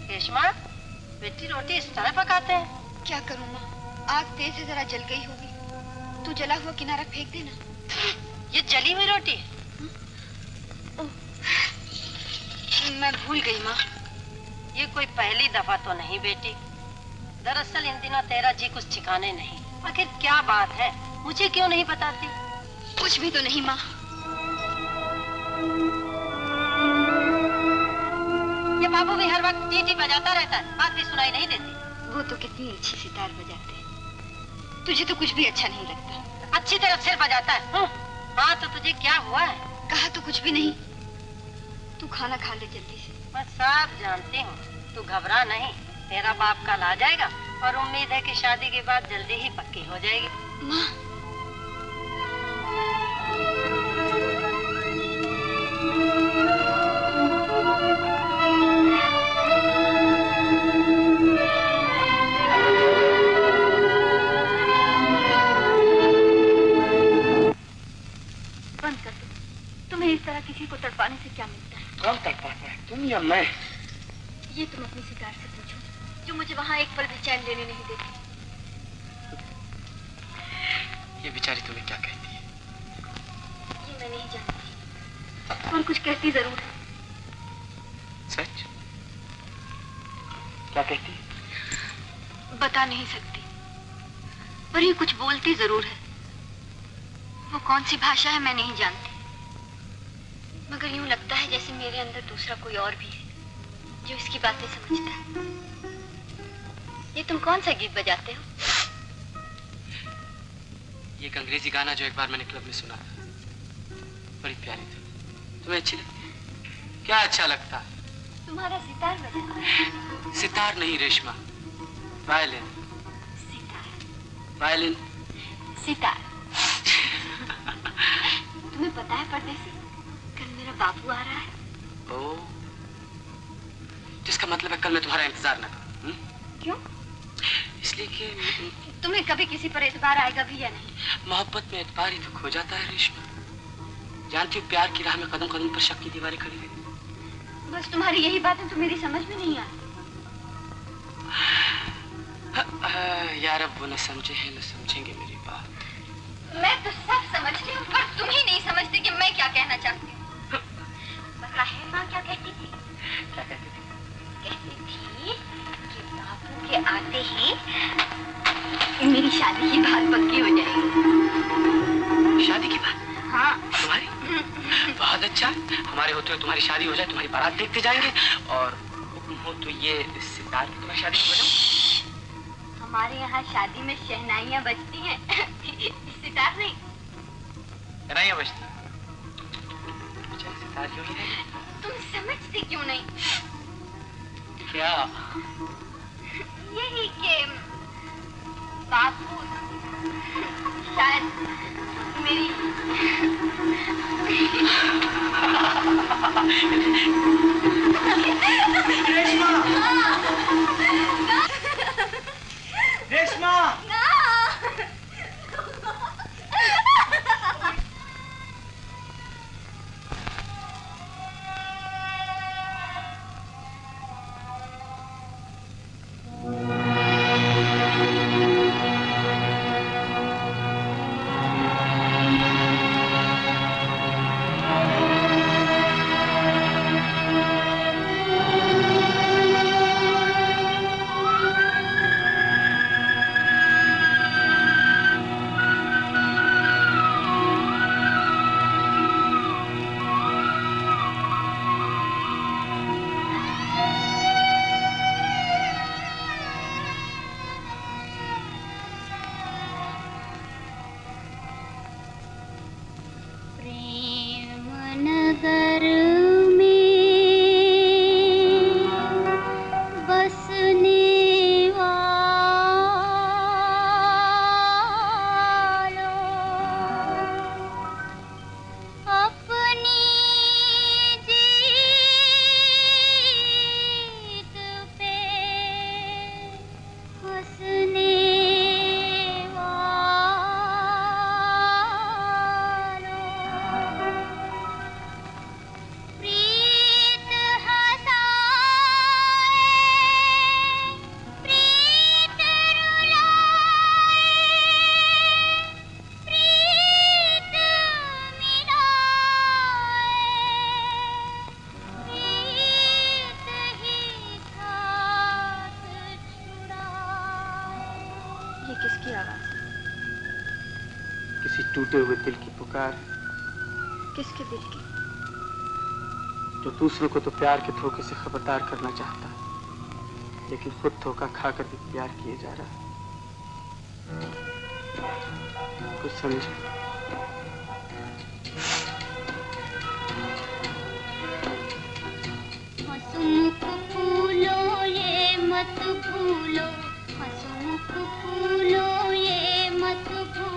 रेशमा, बेटी रोटी इस तरह पकाते हैं? क्या करूं माँ, आग तेज से जरा जल गई होगी। तू जला हुआ किनारा फेंक देना। ये जली हुई रोटी? मैं भूल गई माँ। ये कोई पहली दफा तो नहीं बेटी। दरअसल इन दिनों तेरा जी कुछ ठिकाने नहीं। आखिर क्या बात है, मुझे क्यों नहीं बताती? कुछ भी तो नहीं माँ। ये बाबू भी हर वक्त टीटी बजाता रहता है, बात भी सुनाई नहीं देती। वो तो कितनी अच्छी सितार बजाते हैं, तुझे तो कुछ भी अच्छा नहीं लगता। अच्छी तरह सिर बजाता है। हाँ तो तुझे क्या हुआ है? कहा तो कुछ भी नहीं। तू खाना खा ले जल्दी से। मैं सब जानती हूँ, तू घबरा नहीं। तेरा बाप कल आ जाएगा और उम्मीद है कि शादी के बाद जल्दी ही पक्की हो जाएगी। माँ, तुम या मैं? ये तुम अपनी सितार से पूछो, जो मुझे वहाँ एक पल भी चैन लेने नहीं देती। ये बेचारी तुम्हें क्या कहती है? ये मैं नहीं जानती, और कुछ कहती जरूर है। सच? क्या कहती है? बता नहीं सकती, पर ये कुछ बोलती जरूर है। वो कौन सी भाषा है मैं नहीं जानती, मगर यूं लगता है जैसे मेरे अंदर दूसरा कोई और भी है जो इसकी बातें समझता है। ये तुम कौन सा गीत बजाते हो? ये एक अंग्रेजी गाना जो एक बार मैंने क्लब में सुना था, बड़ी प्यारी थी। तुम्हें अच्छी लगती है? क्या अच्छा लगता है? तुम्हारा सितार बजाना। सितार नहीं रेशमा, वायलिन। सितार। वायलिन। सितार। तुम्हें पता है परदेसी, कल मेरा बापू आ रहा है। ओह, जिसका मतलब है कल मैं तुम्हारा इंतजार न करूं। क्यों? इसलिए कि तुम्हें कभी किसी पर एतबार आएगा भी या नहीं? मोहब्बत में एतबार ही तो खो जाता है रेशमा। जानती हो, प्यार की राह में कदम कदम पर शक की दीवारें खड़ी है। बस तुम्हारी यही बातें तो मेरी समझ में नहीं आती। यार अब वो न समझे हैं न समझेंगे मेरी बात। मैं तो सब समझती हूँ, पर तुम ही नहीं समझते कि मैं क्या कहना चाहती हूँ। पता है माँ क्या कहती थी? क्या कहती थी? कहती थी कि बापू के आते ही मेरी शादी की बात पक्की हो जाएगी। शादी की बात? हाँ। तुम्हारी? बहुत अच्छा, हमारे होते हुए तुम्हारी शादी हो जाए, तुम्हारी बारात देखते जाएंगे, और हुक्म हो तो ये सितार की तुम्हारी शादी हो जाए। हमारे यहाँ शादी में शहनाइयाँ बजती हैं, सितार नहीं। शहनाइयाँ बजती? बेचारी सितार क्यों नहीं है? तुम समझते क्यों नहीं? क्या? यही कि बापू शायद मेरी रेशमा! रेशमा! टूटे हुए दिल की पुकार। किसके दिल की? जो दूसरों को तो प्यार के धोखे से खबरदार करना चाहता, लेकिन खुद धोखा खाकर भी प्यार किए जा रहा। कुछ समझे? हंसमुख फूलो ये मत भूलो, हंसमुख फूलो ये मत भूलो।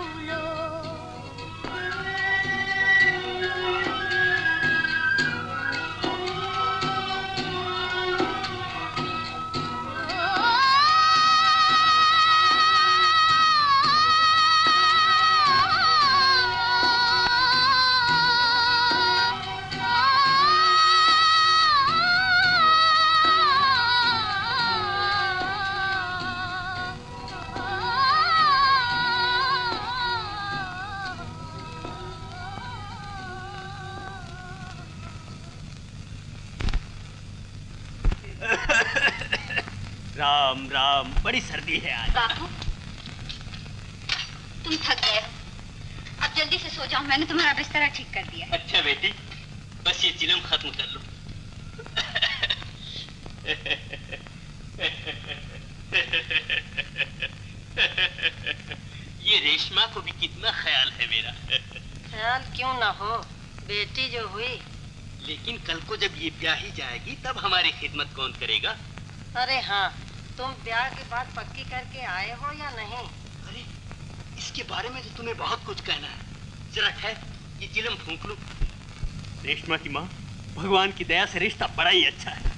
राम राम, बड़ी सर्दी है आज। बापू, तुम थक गए हो, अब जल्दी से सो जाओ। मैंने तुम्हारा बिस्तर ठीक कर दिया। अच्छा बेटी, बस ये चिलम खत्म कर लो। ये रेशमा को भी कितना ख्याल है मेरा। ख्याल क्यों ना हो, बेटी जो हुई। लेकिन कल को जब ये ब्याही जाएगी तब हमारी खिदमत कौन करेगा? अरे हाँ, तुम ब्याह की बात पक्की करके आए हो या नहीं? अरे इसके बारे में तो तुम्हें बहुत कुछ कहना है। जरा ठहर, ये चिलम फूंक लो। रेशमा की माँ, भगवान की दया से रिश्ता बड़ा ही अच्छा है।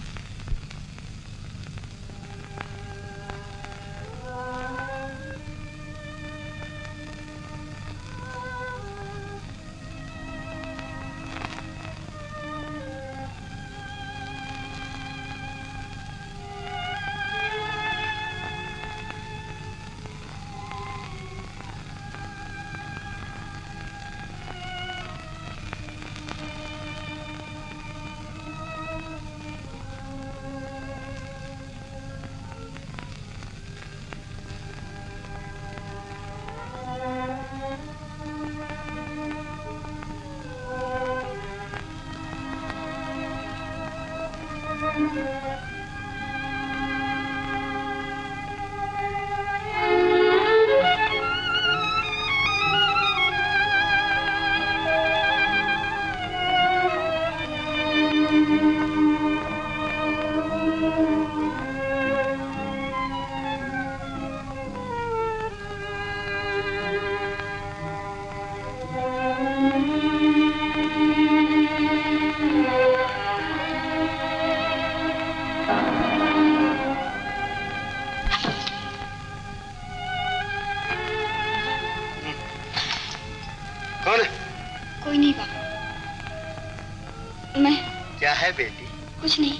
बेटी? कुछ नहीं,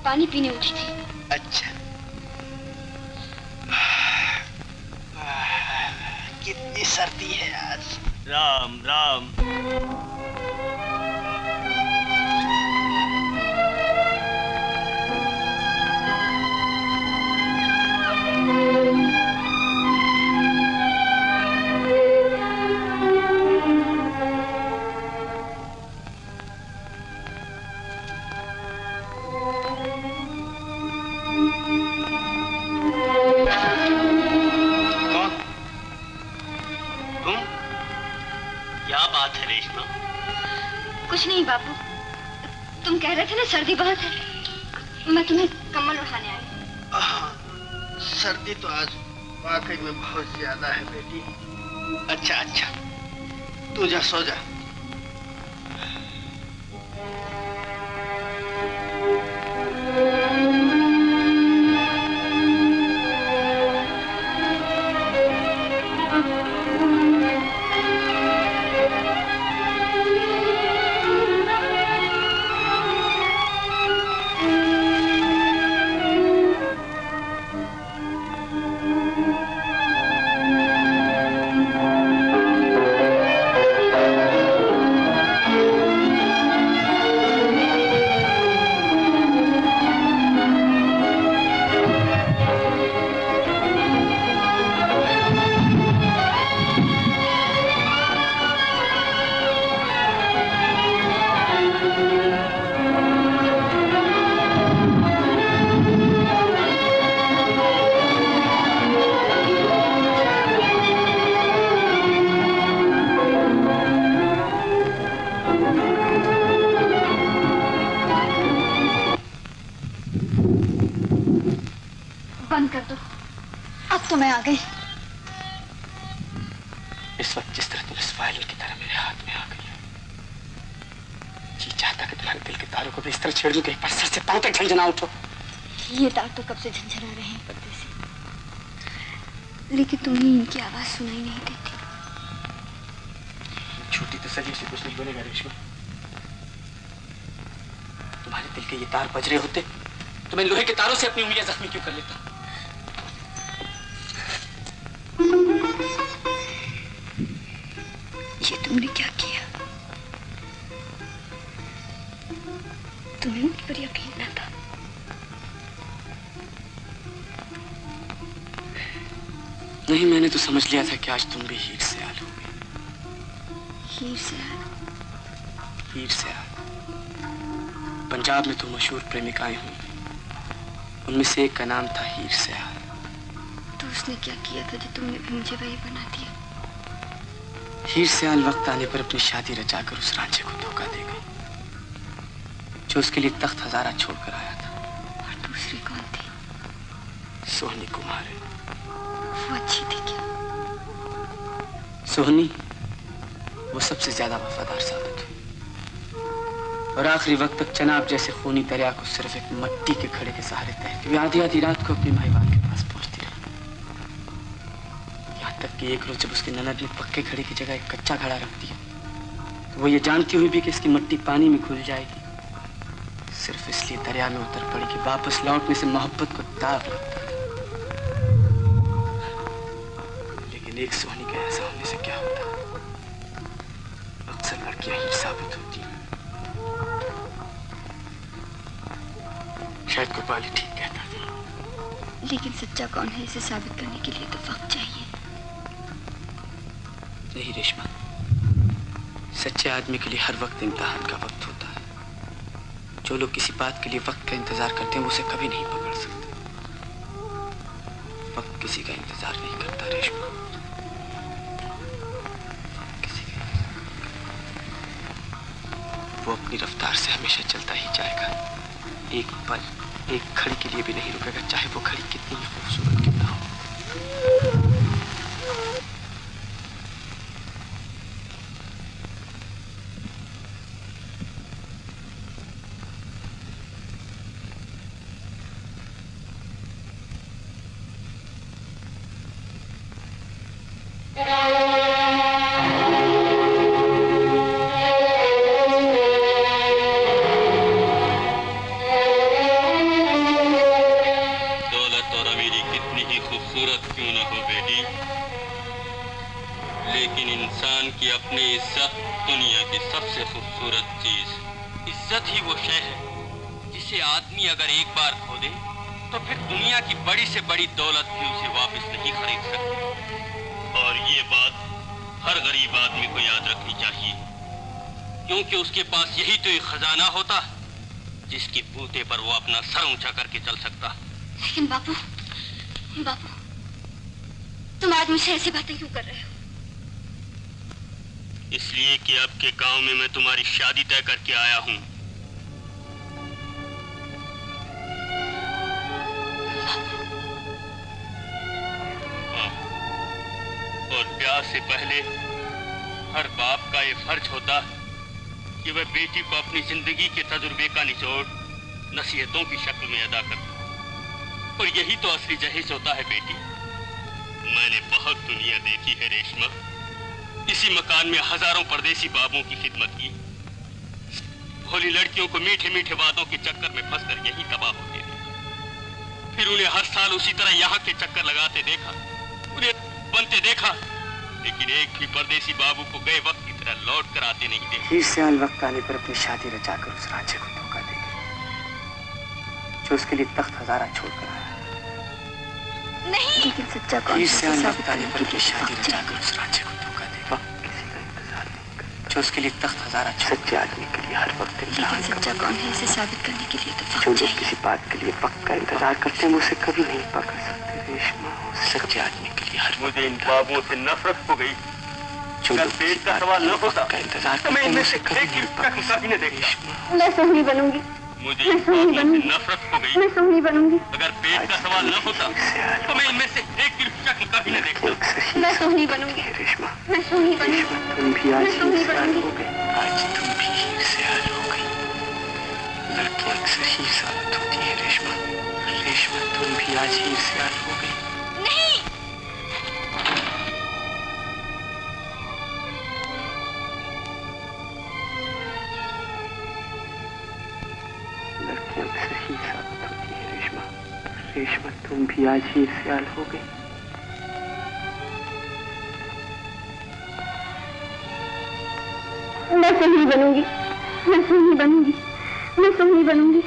पानी पीने उठी थी। अच्छा, कितनी सर्दी है आज। राम राम। कुछ नहीं बापू, तुम कह रहे थे ना सर्दी बहुत है, मैं तुम्हें कम्बल उठाने आई। सर्दी तो आज वाकई में बहुत ज्यादा है बेटी। अच्छा अच्छा, तू जा, सो जा। बंद कर दो, अब तो मैं आ गई। इस वक्त जिस तरह तुम इस वायलिन की तरह मेरे हाथ में आ गई हो, जी चाहता कि तुम्हारे दिल के तारों को भी इस तरह छेड़ दूं कि एक बार सर से पांव तक झंझना उठो। ये तार तो कब से झंझना रहे हैं पर्दे से, लेकिन तुम्हें इनकी आवाज सुनाई नहीं देती। झूठी तसल्ली से कुछ नहीं बोलेगा रेशमा। तुम्हारे दिल के ये तार बजरे होते तो मैं लोहे के तारों से अपनी उंगलियां जख्मी क्यों कर लेता? ये तुमने क्या किया? तुम्हें मुझ पर यकीन न था, नहीं, मैंने तो समझ लिया था कि आज तुम भी हीर से आल होगे। हीर से आल? हीर से आल। पंजाब में तो मशहूर प्रेमिकाएं हुई, उनमें से एक का नाम था हीर से आल। तो उसने क्या किया था जो तुमने भी मुझे वही बना दिया? हीर से आल वक्त आने पर अपनी शादी रचाकर उस रांझे को धोखा दे गई जो उसके लिए तख्त हजारा छोड़कर आया था। और दूसरी कौन थी? सोहनी कुमार। वो अच्छी थी क्या? सोहनी वो सबसे ज्यादा वफादार साबित हुई और आखिरी वक्त तक चनाब जैसे खूनी दरिया को सिर्फ एक मट्टी के खड़े के सहारे तैरती हुई आधी आधी रात को अपनी भाईवान के पास पहुंचती रही। यहाँ तक कि एक रोज जब उसकी ननद ने पक्के खड़े की जगह एक कच्चा घड़ा रख दिया तो वो ये जानती हुई भी कि इसकी मट्टी पानी में घुल जाएगी, सिर्फ इसलिए दरिया में उतर पड़ी कि वापस लौटने से मोहब्बत को दाग लगता था। लेकिन एक सोहनी के ऐसा होने से क्या होता? अक्सर लड़कियां हीर साबित होती हैं। शायद गोपाली ठीक कहता था। लेकिन सच्चा कौन है इसे साबित करने के लिए तो वक्त चाहिए। नहीं रेशमा, सच्चे आदमी के लिए हर वक्त इम्तिहान का वक्त होता है। जो लोग किसी बात के लिए वक्त का इंतजार करते हैं वो उसे कभी नहीं पकड़ सकते। वक्त किसी का इंतजार नहीं करता रेशमा। वो अपनी रफ्तार से हमेशा चलता ही जाएगा। एक पल, एक घड़ी के लिए भी नहीं रुकेगा, चाहे वो घड़ी कितनी ही खूबसूरत क्यों ना हो। बड़ी दौलत भी उसे वापस नहीं खरीद सकती। और ये बात हर गरीब आदमी को याद रखनी चाहिए, क्योंकि उसके पास यही तो एक खजाना होता जिसकी बूते पर वो अपना सर ऊंचा करके चल सकता। लेकिन बापू, बापू, तुम आज मुझसे ऐसी बातें क्यों कर रहे हो? इसलिए कि अब के गांव में मैं तुम्हारी शादी तय करके आया हूँ। से पहले हर बाप का ये फर्ज होता कि वह बेटी को अपनी जिंदगी के तजुर्बे का निचोड़ नसीहतों की शक्ल में अदा करता। और यही तो असली जहेज होता है बेटी। मैंने बहुत दुनिया देखी है रेशमा। इसी मकान में हजारों परदेसी बाबों की खिदमत की। भोली लड़कियों को मीठे मीठे वादों के चक्कर में फंसकर यही तबाह होते थे। फिर उन्हें हर साल उसी तरह यहाँ के चक्कर लगाते देखा, उन्हें बनते देखा, लेकिन एक भी परदेसी बाबू को गए वक्त की तरह लौट कर आते नहीं देखा। हीर से आल वक्त आने पर अपनी शादी रचाकर उस रांझे को धोखा दे गई जो उसके लिए तख्त हजारा छोड़कर आया। नहीं, लेकिन सच्चा कौन? हीर से आल वक्त आने पर अपनी शादी रचाकर उस रांझे को धोखा दे गई किसी का इंतजार नहीं कर जो उसके लिए तख्त हजारा सच्चे आदमी के लिए हर वक्त इंतजार। सच्चा कौन है इसे साबित करने के लिए तो जो लोग किसी बात के लिए वक्त का इंतजार करते हैं वो उसे कभी नहीं पकड़ सकते रेशमा। सच्चे आदमी के लिए हर मुझे इन बाबुओं से नफरत हो गई। अगर पेट का सवाल न होता तो मैं इनमें से एक की कभी न देखता। मैं सोहनी बनूंगी। मुझे इन बाबुओं से नफरत हो गई। मैं सोहनी बनूंगी। अगर पेट का सवाल न होता तो मैं इनमें से एक की शक्ल कभी न देखता। मैं सोहनी बनूंगी रेशमा। मैं सोहनी बनूंगी। तुम भी आज हीर से आल हो गई। आज तुम भी हीर से आल हो गई। लड़कियां अक्सर हीर साबित होती है रेशमा। रेशमा तुम भी आज हीर से आल हो गई। नहीं, लड़कियां अक्सर हीर साबित होती है रेशमा। रेशमा तुम भी आज हीर से आल हो गई। मैं सोहनी बनूंगी। मैं सोहनी बनूंगी। मैं सोहनी बनूंगी।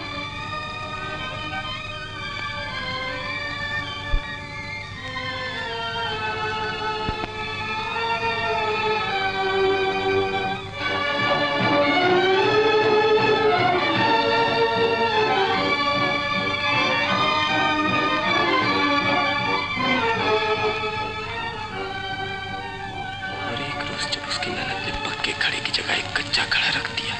घड़े की जगह एक कच्चा घड़ा रख दिया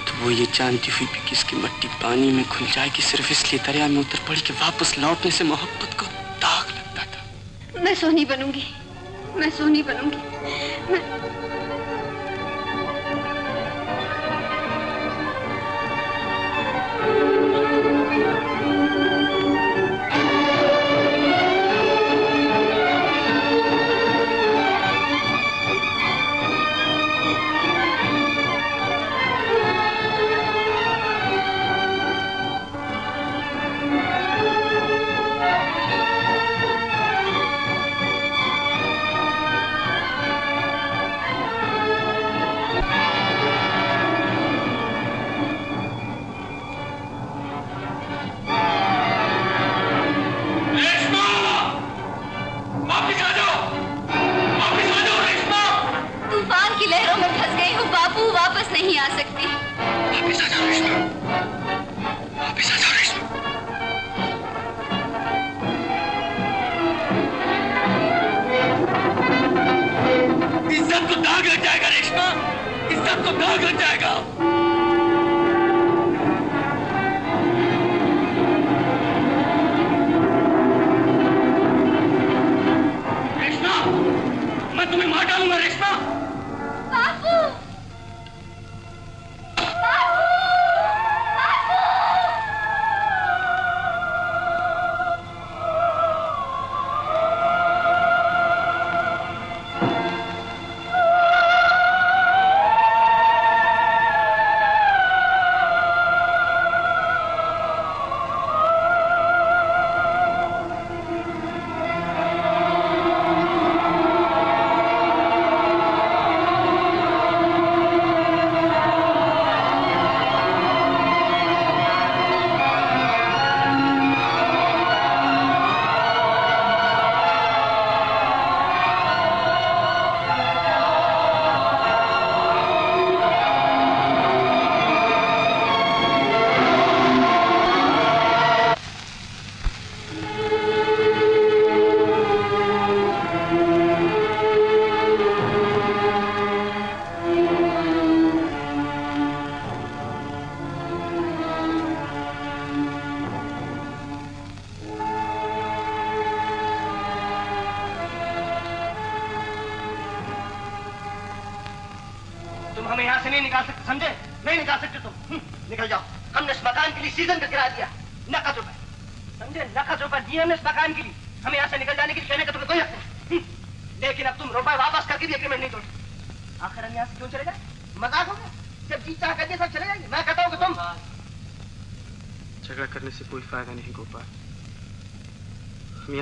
तो वो ये जानती हुई भी कि इसकी मट्टी पानी में खुल जाएगी सिर्फ इसलिए दरिया में उतर पड़ी कि वापस लौटने से मोहब्बत को दाग लगता था। मैं सोनी बनूंगी, मैं सोनी बनूंगी।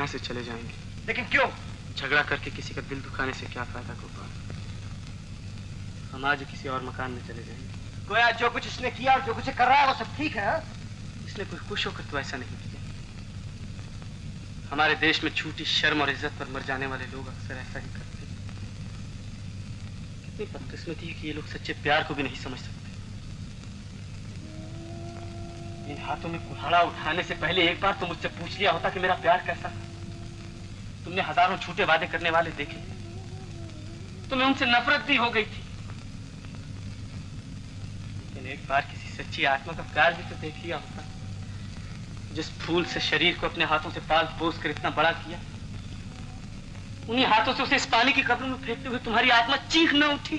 से चले जाएंगे। लेकिन क्यों? झगड़ा करके किसी का दिल दुखाने से क्या फायदा गोपाल? हम आज किसी और मकान में चले जाएंगे। गोया जो कुछ इसने किया और जो कुछ कर रहा है वो सब ठीक है। इसने कोई खुश होकर तो ऐसा नहीं किया। हमारे देश में झूठी शर्म और इज्जत पर मर जाने वाले लोग अक्सर ऐसा ही करते हैं। कितनी बदकिस्मती है कि ये लोग सच्चे प्यार को भी नहीं समझ सकते। इन हाथों में कुल्हाड़ा उठाने से पहले एक बार तो मुझसे पूछ लिया होता कि मेरा प्यार कैसा है। तुमने हजारों झूठे वादे करने वाले देखे, तुम्हें उनसे नफरत भी हो गई थी, लेकिन एक बार किसी सच्ची आत्मा का प्यार भी तो देख लिया होता। जिस फूल से शरीर को अपने हाथों से पाल पोस कर इतना बड़ा किया, उन्हीं हाथों से उसे इस पानी की कब्र में फेंकते हुए तुम्हारी आत्मा चीख न उठी।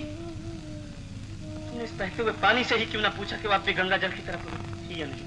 तुमने इस बहते हुए पानी से ही क्यों ना पूछा कि वो आप भी गंगा जल की तरफ थी या नहीं?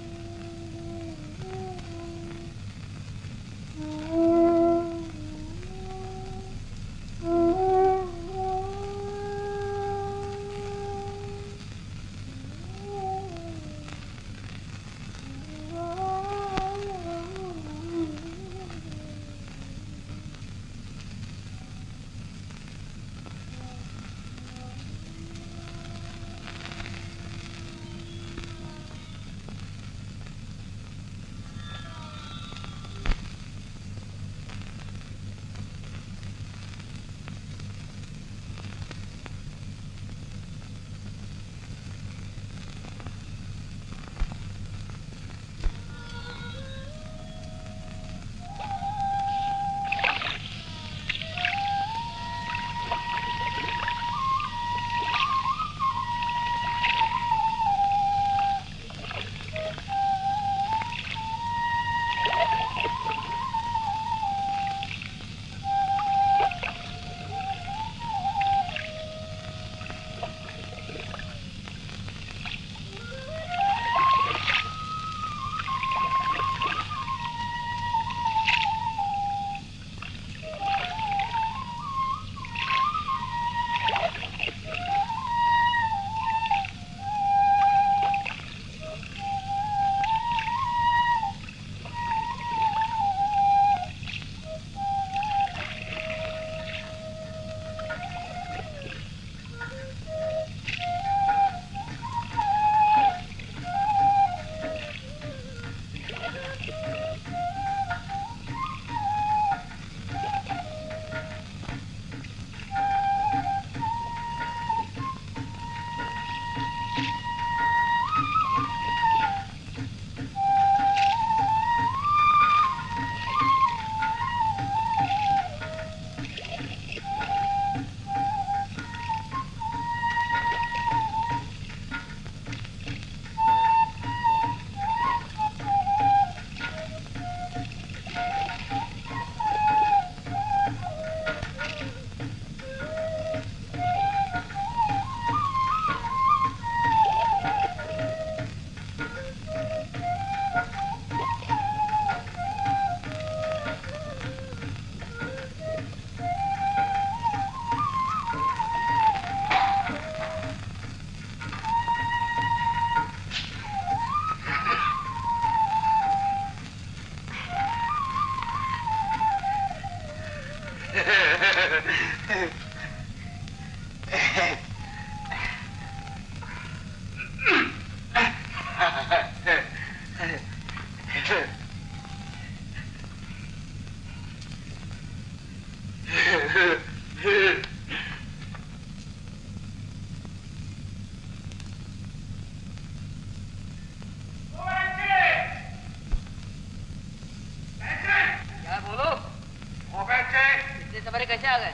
कैसे आ गए?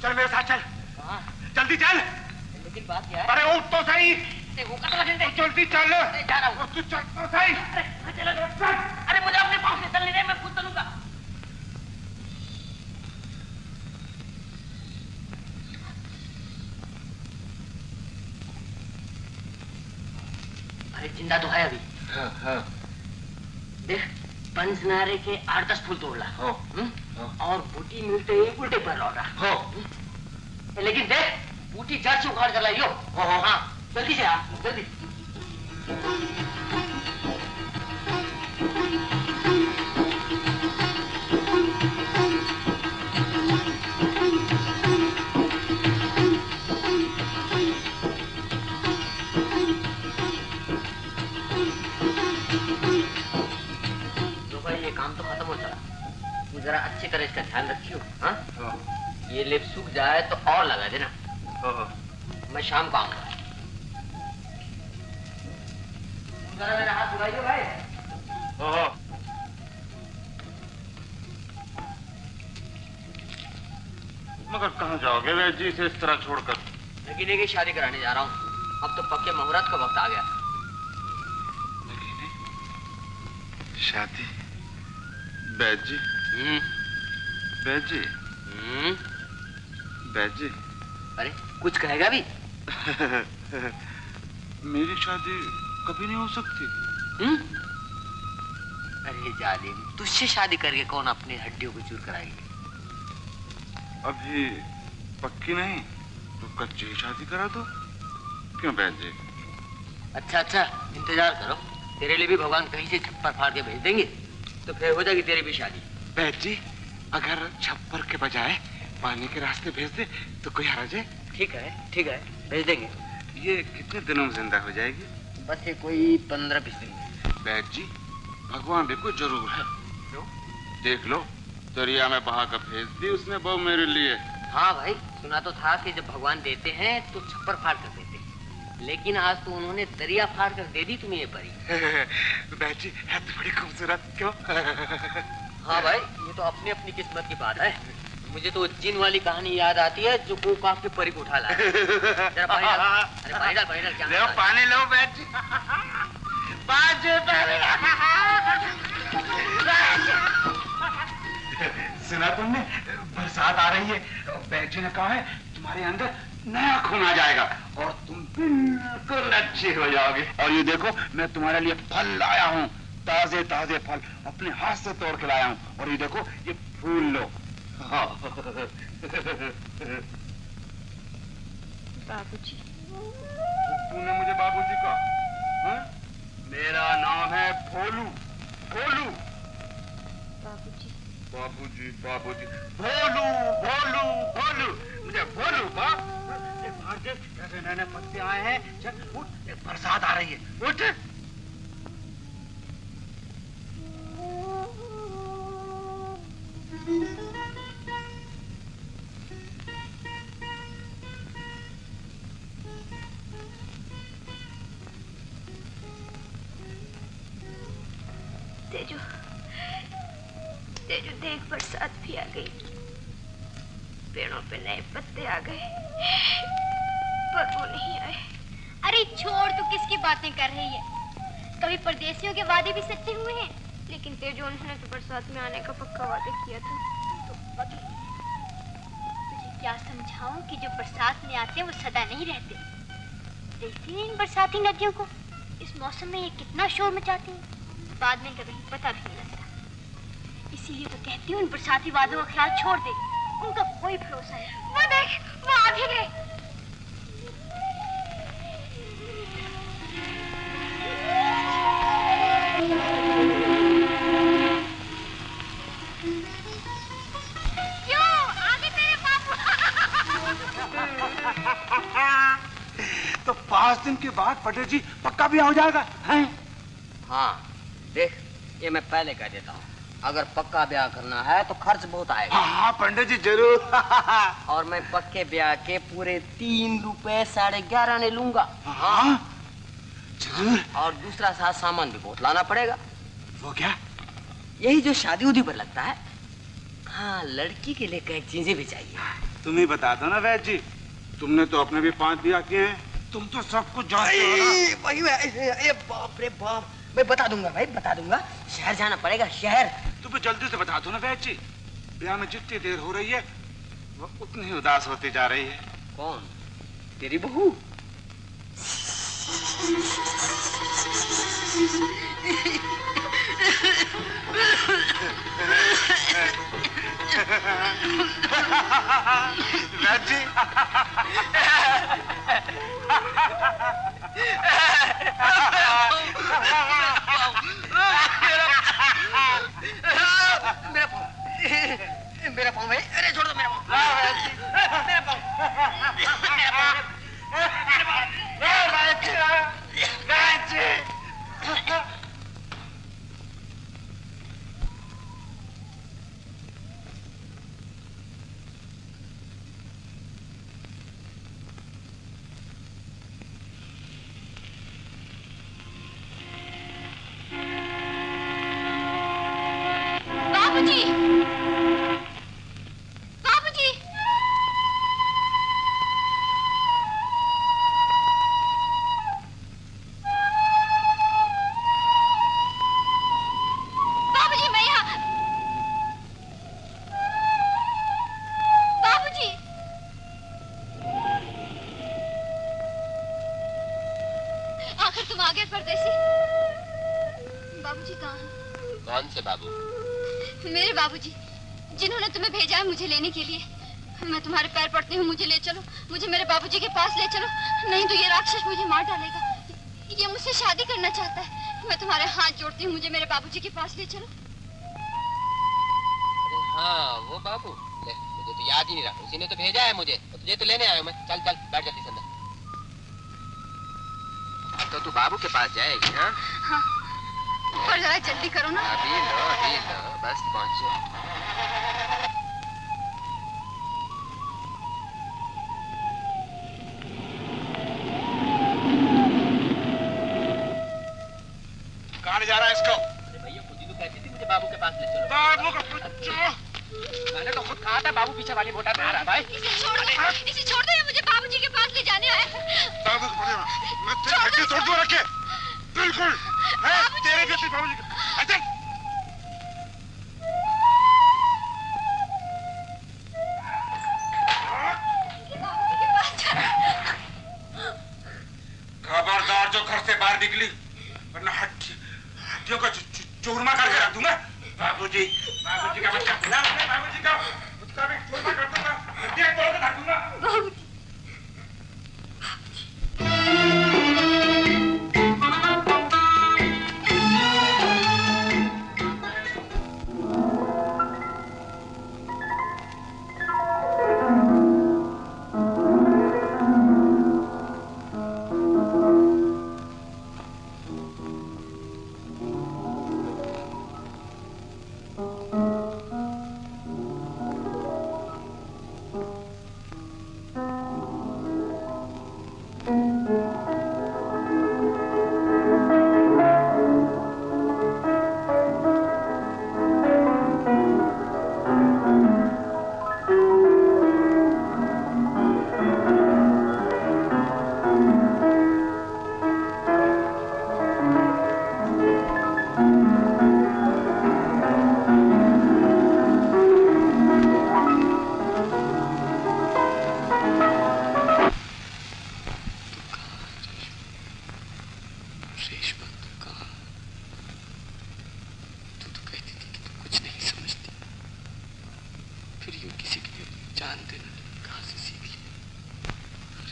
चल मेरे साथ चल। जल्दी चल। लेकिन बात क्या है? अरे उठ तो सही। जल्दी चल। जा रहा हूँ। तू चल तो सही। अरे मुझे अपने पाँव से चलने दे, मैं खुद चलूंगा। अरे जिंदा तो है अभी। हाँ। देख, पंचनारे के 8-10 फूल तोड़ ला। और बूटी मिलते ही उल्टे पर लौट रहा। लेकिन देख, बूटी जड़ से उखाड़ कर लाइयो। हाँ, जल्दी से आ, जल्दी। तो भाई ये काम तो खत्म हो चला। तू जरा अच्छी तरह इसका ध्यान रखियो। हाँ? ये लेप सूख जाए तो और लगा देना। मैं शाम को आऊंगा। जरा मेरा हाथ धुलाइयो भाई। मगर कहाँ जाओगे वैद जी से इस तरह छोड़कर? नगीने की शादी कराने जा रहा हूँ। अब तो पक्के मुहूर्त का वक्त आ गया। नगीने? शादी? वैद जी? वैद जी? वैद जी? अरे कुछ कहेगा भी? मेरी शादी कभी नहीं हो सकती। अरे जालिम, तुझसे शादी करके कौन अपनी हड्डियों को चूर कराएगी? अभी पक्की नहीं तो कच्ची शादी करा दो। क्यों वैद जी? अच्छा, इंतजार करो। तेरे लिए भी भगवान कहीं से छप्पर फाड़ के भेज देंगे, तो फिर हो जाएगी तेरी भी शादी। वैद जी, अगर छप्पर के बजाय पानी के रास्ते भेज दे तो कोई हर्ज है? ठीक है, भेज देंगे। ये कितने दिनों में जिंदा हो जाएगी? बस ये कोई 15-20 दिन। वैद जी, भगवान देखो जरूर है। क्यों? देख लो, दरिया में बहा कर भेज दी उसने बहू मेरे लिए। हाँ भाई, सुना तो था कि जब भगवान देते हैं तो छप्पर फाड़ कर देते हैं, लेकिन आज तो उन्होंने दरिया फाड़ कर दे दी तुम्हें ये परी। वैद जी, है तो बड़ी खूबसूरत। क्यों? हाँ भाई, ये तो अपनी अपनी किस्मत की बात है। मुझे तो जिन वाली कहानी याद आती है जो कोकाफ के परी को उठा लाए। जरा पानी डाल। अरे पानी डाल क्या? लो पानी लो वैद जी। सुना तुमने? बरसात आ रही है। वैद जी ने कहा है तुम्हारे अंदर नया खून आ जाएगा और तुम बिल्कुल अच्छे हो जाओगे। और ये देखो, मैं तुम्हारे लिए फल लाया हूँ, ताजे ताजे फल अपने हाथ से तोड़ के लाया हूँ। और ये देखो, ये फूल लो। बाबूजी। तूने मुझे बाबूजी कहा? मेरा नाम है भोलू। भोलू। बाबूजी। बाबूजी बाबूजी। भोलू भोलू भोलू। मुझे भोलू कहा? बाहर देख, कैसे नए पत्ते आए हैं। चल उठ, बरसात आ रही है। उठ। तेजू देख, बरसात भी आ गई, पेड़ों पे नए पत्ते आ गए, पर वो नहीं आए। अरे छोड़, तू किसकी बातें कर रही है? कभी परदेसियों के वादे भी सच्चे हुए हैं। लेकिन तेजू, उन्होंने तो बरसात में आने का पक्का वादा किया था। तो तुझे क्या समझाऊं कि जो बरसात में आते हैं वो सदा नहीं रहते। देखती है इन बरसाती नदियों को, इस मौसम में ये कितना शोर मचाती हैं, बाद में कभी पता भी नहीं लगता। इसीलिए तो कहती हूँ इन बरसाती वादों का ख्याल छोड़ दे, उनका कोई भरोसा नहीं। वो देख, वो आ भी गए। क्यों? आगे तेरे बापू। 5 दिन के बाद पंडित जी पक्का ब्याह हो जाएगा हैं? हाँ देख, ये मैं पहले कह देता हूँ, अगर पक्का ब्याह करना है तो खर्च बहुत आएगा। हाँ पंडित जी जरूर। और मैं पक्के ब्याह के पूरे 3 रुपए 11.5 आने लूंगा। हाँ जरूर। और दूसरा साथ सामान भी बहुत लाना पड़ेगा। वो क्या? यही जो शादी उदी पर लगता है। हाँ, लड़की के लिए कई चीजें भी चाहिए। तुम ही बता दो ना वैद्य जी, तुमने तो अपने भी 5 ब्याह किए हैं, तुम तो सब कुछ जानते हो ना। वही बाप रे बाप, मैं बता दूंगा भाई, बता दूंगा। शहर जाना पड़ेगा, शहर। तुम जल्दी से बता दो ना वैद्य जी, ब्याह में जितनी देर हो रही है वो उतनी ही उदास होती जा रही है। कौन? तेरी बहू? वैद्य जी मेरा पाँव भाई, अरे छोड़ दो मेरा पाँव। मेरा पाँव। बाबूजी, बाबूजी, बाबूजी मैं यहाँ। बाबूजी, आखिर तुम आ गए परदेसी। बाबूजी कहाँ हैं? कौन से बाबू? मेरे बाबूजी, जिन्होंने तुम्हें भेजा है मुझे लेने के लिए। मैं तुम्हारे पैर पड़ती हूँ, मुझे ले चलो, मुझे मेरे बाबूजी के पास ले चलो, नहीं तो ये राक्षस मुझे मार डालेगा। ये मुझसे शादी करना चाहता है। मैं तुम्हारे हाथ जोड़ती हूँ, मुझे मेरे बाबूजी के पास ले चलो। अरे हाँ, वो बाबू, ले, मुझे तो याद ही नहीं रहा, उसी ने तो भेजा है मुझे, तो तुझे तो लेने आया हूँ मैं। चल चल, बैठ जल्दी से अंदर। तो तू बाबू के पास जाएगी? हाँ हाँ, पर जरा जल्दी करो ना। अभी लो, बस पहुंचो। कहाँ ले जा रहा है इसको? अरे भैया, खुद ही तो कहती थी मुझे बाबू के पास ले चलो। बाबू का बच्चा। मैंने तो खुद कहा था बाबू पीछे वाली मोटर में आ रहा है भाई। इसे छोड़ दो, इसे छोड़ दो, ये मुझे बाबूजी के पास ले जाने आया है। बाबू को पकड़ो, मैं तेरे हड्डी तोड़ दूँ रखे। बिल्कुल, है तेरे भी अपने बाबूजी का। अजय, खबरदार जो घर से बाहर निकली, वरना हड्डियों का चूरमा करके रख दूंगा। बाबूजी का बच्चा, बाबूजी का उसका भी चूरमा कर दूंगा, हड्डियां तोड़ के रख दूंगा। बाबूजी,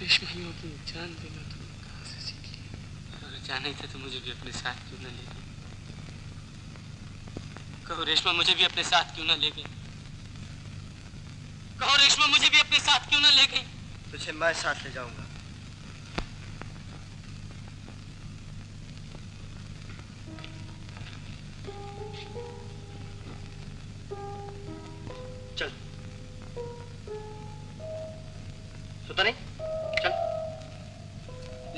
रेशमा यूं अपनी जान देना तुम कहाँ से सीख लिया? अगर जाना ही था तो मुझे भी अपने साथ क्यों ना ले गई? कहो रेशमा मुझे भी अपने साथ क्यों ना ले गई? कहो रेशमा मुझे भी अपने साथ क्यों ना ले गई? तुझे मैं साथ ले जाऊंगा। सुता नहीं? चल।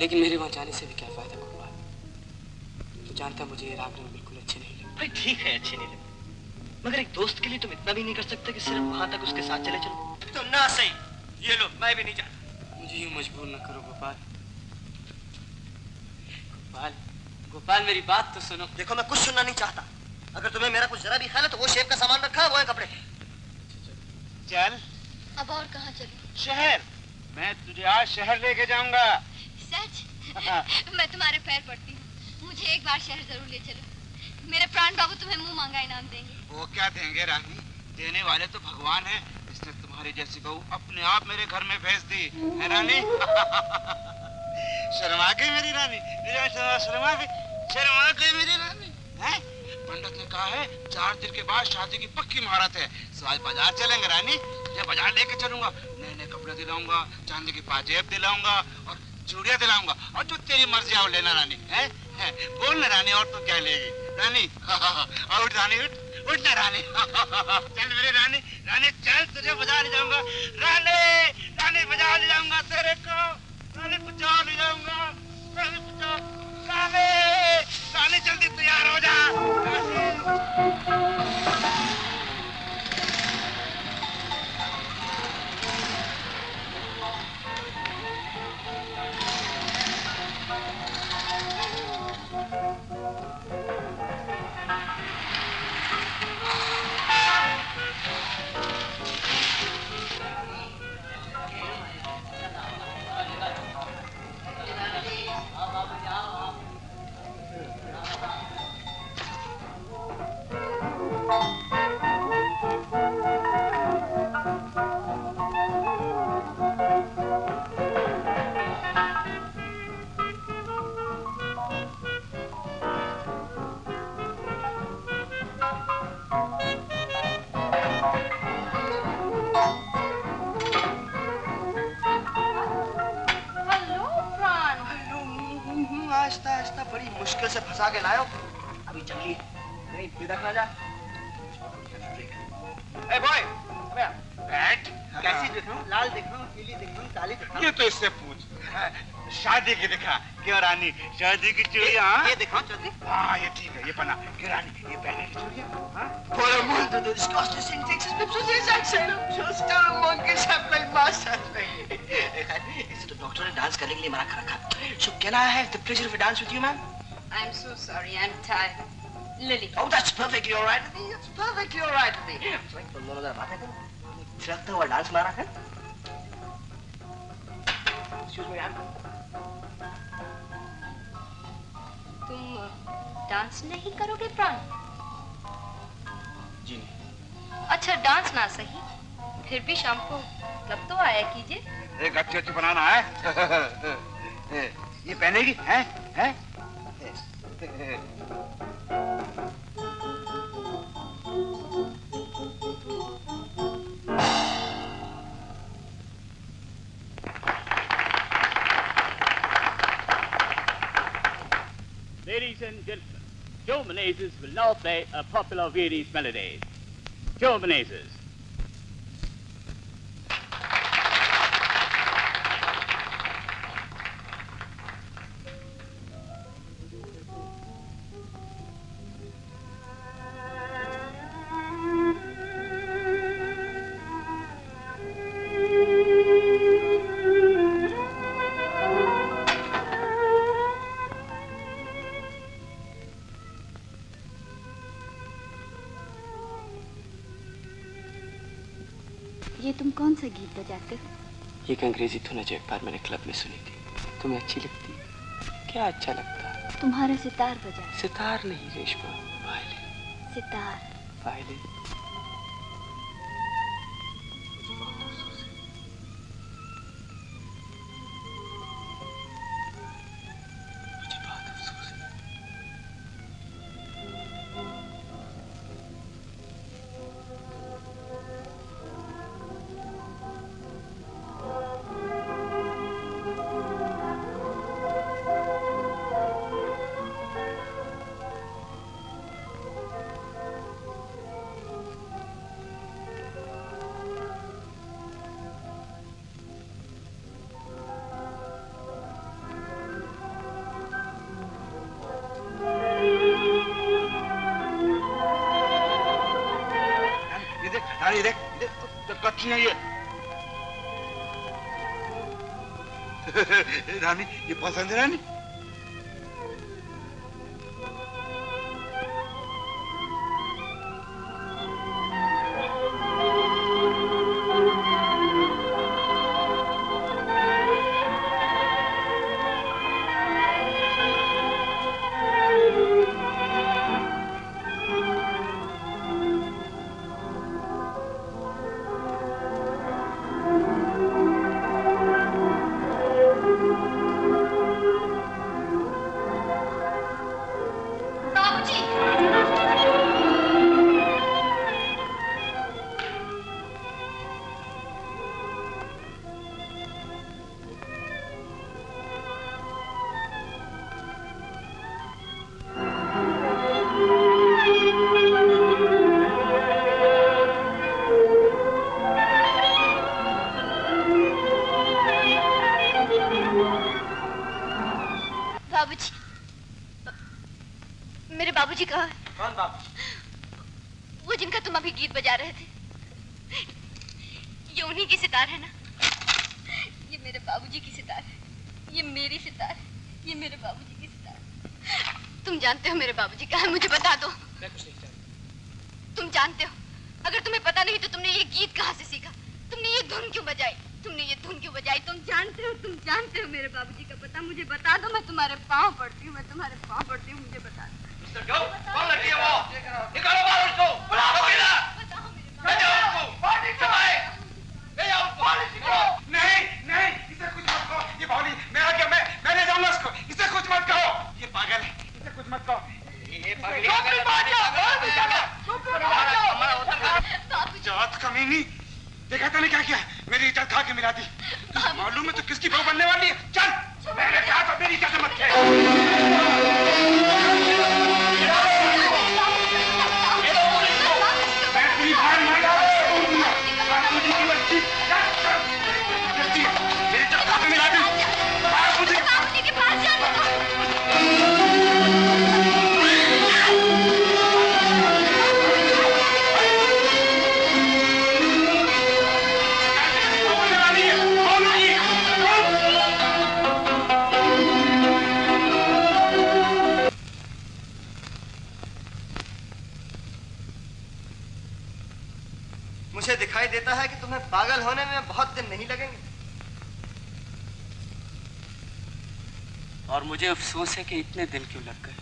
लेकिन मेरे वहां जाने से भी क्या फायदा गोपाल? तू जानता मुझे ये राग रंग बिल्कुल अच्छे नहीं लगते। भाई ठीक है, अच्छे नहीं लगते, मगर एक दोस्त के लिए तुम इतना भी नहीं कर सकते कि सिर्फ वहां तक उसके साथ चले चलो? तो ना सही, ये लो, मैं भी नहीं जाता। मुझे यूं मजबूर न करो गोपाल। गोपाल, गोपाल मेरी बात तो सुनो। देखो मैं कुछ सुनना नहीं चाहता। अगर तुम्हें मेरा कुछ जरा भी ख्याल है तो वो शेफ का सामान रखा है, वो है कपड़े। चल। अब और कहाँ चलूं? शहर। मैं तुझे आज शहर लेके जाऊंगा। सच? मैं तुम्हारे पैर पड़ती हूँ, मुझे एक बार शहर जरूर ले चलो। मेरे प्राण बाबू तुम्हें मुंह मांगा इनाम देंगे। वो क्या देंगे रानी, देने वाले तो भगवान है। इसने तुम्हारी जैसी बहू अपने आप मेरे घर में भेज दी है रानी। शर्मा गई मेरी रानी, शर्मा गई मेरी रानी। हैं? पंडित ने कहा है 4 दिन के बाद शादी की पक्की मुहूर्त है। तो आज बाजार चलेंगे रानी, ये बाजार लेके चलूंगा, नए नए कपड़े दिलाऊंगा, चांदी की पाजेब दिलाऊंगा और चूड़ियां दिलाऊंगा, और जो तेरी मर्जी आओ लेना रानी। है? बोल ना रानी, और तो क्या लेगी रानी? उठ रानी, उठ ना रानी। चल मेरी रानी, रानी चल, तुझे बाजार ले जाऊंगा रानी, रानी बाजार ले जाऊंगा तेरे को, रानी बाजार ले जाऊंगा, रानी बाजार, रानी, रानी जल्दी तैयार हो जा। आहिस्ता आहिस्ता बड़ी मुश्किल से फंसा के लायो, अभी जंगली नहीं बिदक ना जा। ए बॉय, बैठ। कैसी दिखूं? लाल दिखूं, पीली दिखूं, काली दिखूं? ये तो इससे पूछ। शादी की दिखा क्यों रानी? शादी की चूड़ियां ये दिखाओ चौधरी। हाँ ये ठीक है, ये बना क्यों रानी? ये पहने की चूड़ियां। Por amor de Deus, gosto de Texas, mas você já sei, just a monkey shop my master. इसे तो डॉक्टर ने डांस करने के लिए मना कर रखा। So can I have the pleasure of a dance with you, ma'am? I'm so sorry, I'm tired. Lily. Oh, that's perfectly all right with me. That's perfectly all right with me. तुम दोनों जरा बातें करो। थिरकता हुआ dance मारा है। Excuse me, ma'am. तुम dance नहीं करोगे प्राण? जी नहीं। अच्छा डांस ना सही, फिर भी शाम को क्लब तो आया कीजिए। एक अच्छी बनाना है। ये पहनेगी? हैं? हैं? Ladies and gentlemen, Joe Menezes will now play a popular Viennese melody. Joe Menezes. ये तुम कौन सा गीत बजाते हो? ये एक अंग्रेजी धुन है जो एक बार मैंने क्लब में सुनी थी। तुम्हें अच्छी लगती? क्या अच्छा लगता? तुम्हारा सितार बजा। सितार नहीं रेशमा, वायलिन। सितार। वायलिन। अच्छी नहीं है। रानी, ये पसंद है रानी? बाबूजी कहाँ है? कौन बाबूजी? वो जिनका तुम अभी गीत बजा रहे थे। ये उन्हीं की सितार है ना? ये मेरे बाबूजी की सितार है, ये मेरी सितार है, ये मेरे बाबूजी की सितार है। तुम जानते हो मेरे बाबूजी कहाँ है? मुझे बता दो। मैं कुछ नहीं जानता। तुम जानते हो? अगर तुम्हें पता नहीं तो तुमने ये गीत कहाँ से सीखा? तुमने ये धुन क्यों बजाई? तुमने ये धुन क्यों बजाई? तुम जानते हो मेरे बाबूजी का पता? मुझे बता दो, मैं तुम्हारे पाँव पड़ती हूँ, मैं तुम्हारे पाँव पड़ती हूँ, मुझे बता दो। कौन लड़की है वो? निकालो बाहर उसको। बुलाओ किला। ले जाओ उसको। पानी चलाए। ले जाओ उसको। नहीं, नहीं, इसे कुछ मत कहो। ये बावली, मेरा क्या, मैं ले जाऊंगा उसको। इसे कुछ मत कहो। ये पागल है, इसे कुछ मत कहो। ये पागल जात कमीनी, देखा तूने क्या किया? मेरी इज्जत खा के मिला दी। तुझे मालूम है तो किसकी बहू बनने वाली है? चल, मैंने कहा तो मेरी इज्जत मत खेल। मैं तेरी भाई मार डालूंगा। बाबूजी की बच्ची, जल्दी मेरी इज्जत खा के मिला दी। बाबूजी के पास जाने दो। मुझे दिखाई देता है कि तुम्हें पागल होने में बहुत दिन नहीं लगेंगे। और मुझे अफसोस है कि इतने दिन क्यों लग गए।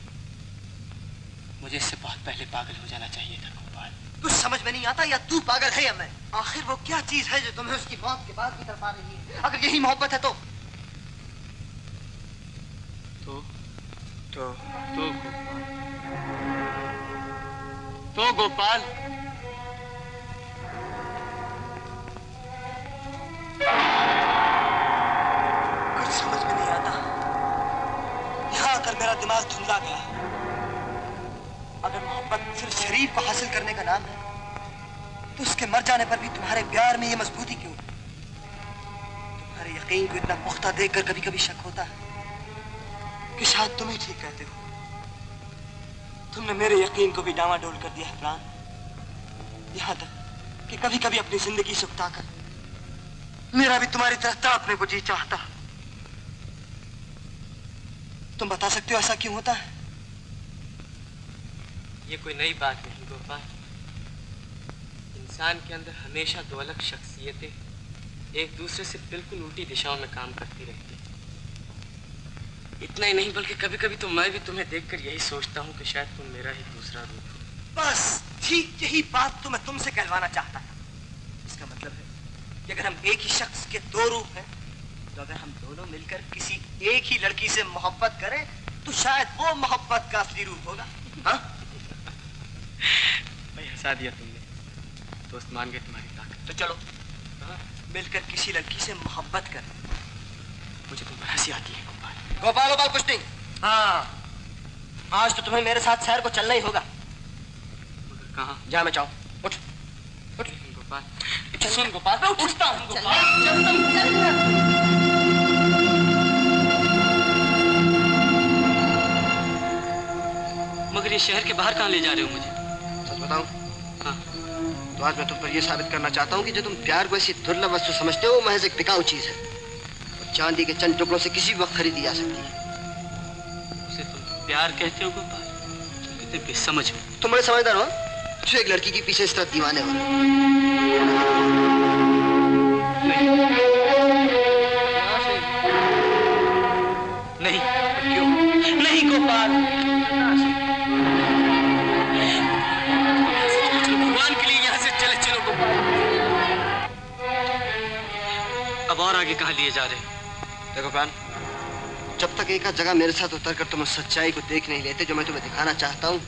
मुझे इससे बहुत पहले पागल हो जाना चाहिए था गोपाल। कुछ समझ में नहीं आता, या तू पागल है या मैं। आखिर वो क्या चीज है जो तुम्हें उसकी मौत के बाद भी तड़पा रही है? अगर यही मोहब्बत है तो गोपाल, कुछ समझ में नहीं आता। यहाँ आकर मेरा दिमाग धुंधला गया। अगर मोहब्बत सिर्फ शरीर को हासिल करने का नाम है तो उसके मर जाने पर भी तुम्हारे प्यार में ये मजबूती क्यों? तुम्हारे यकीन को इतना पुख्ता देखकर कभी कभी शक होता है कि शायद तुम ही ठीक कहते हो। तुमने मेरे यकीन को भी डामाडोल कर दिया है प्राण। यहाँ तक कि कभी कभी अपनी जिंदगी से उकताकर मेरा भी तुम्हारी तरह तड़पने को जी चाहता। तुम बता सकते हो ऐसा क्यों होता है? ये कोई नई बात नहीं गोपाल। इंसान के अंदर हमेशा दो अलग शख्सियतें एक दूसरे से बिल्कुल उल्टी दिशाओं में काम करती रहती हैं। इतना ही नहीं बल्कि कभी कभी तो मैं भी तुम्हें देखकर यही सोचता हूँ कि शायद तुम मेरा ही दूसरा रूप हो। बस ठीक यही बात तो मैं तुमसे कहलवाना चाहता था। इसका मतलब है कि अगर हम एक ही शख्स के दो रूप हैं तो अगर हम दोनों मिलकर किसी एक ही लड़की से मोहब्बत करें तो शायद वो मोहब्बत का असली रूप होगा। हाँ? भाई हंसा दिया तुमने। दोस्त मान गए तुम्हारी ताकत। तो चलो मिलकर किसी लड़की से मोहब्बत करें। मुझे तुम पर हंसी आती है गोपाल। गोपाल कुछ नहीं। हाँ, आज तो तुम्हें मेरे साथ शहर को चलना ही होगा। मगर कहाँ? जा मैं चाहूँ। उठ उठ गोपाल। सुन गोपाल, मैं उठता हूँ गोपाल। मगर ये शहर के बाहर कहाँ ले जा रहे हो मुझे? सच बताऊं? हाँ। तो आज मैं तुम पर यह साबित करना चाहता हूँ कि जो तुम प्यार को ऐसी दुर्लभ वस्तु समझते हो, महज एक बिकाऊ चीज है। और चांदी के चंद टुकड़ों से किसी भी वक्त खरीदी जा सकती है। उसे तुम प्यार कहते हो गोपाल? कितने बेसमझ हो। तुम बड़े समझदार हो जो एक लड़की के पीछे इस तरह दीवाने हो। नहीं, क्यों नहीं गोपाल? भगवान के लिए यहाँ से चले चलो गोपाल। अब और आगे कहाँ लिए जा रहे हो? देखो प्राण, जब तक एक जगह मेरे साथ उतरकर तुम उस सच्चाई को देख नहीं लेते जो मैं तुम्हें दिखाना चाहता हूँ,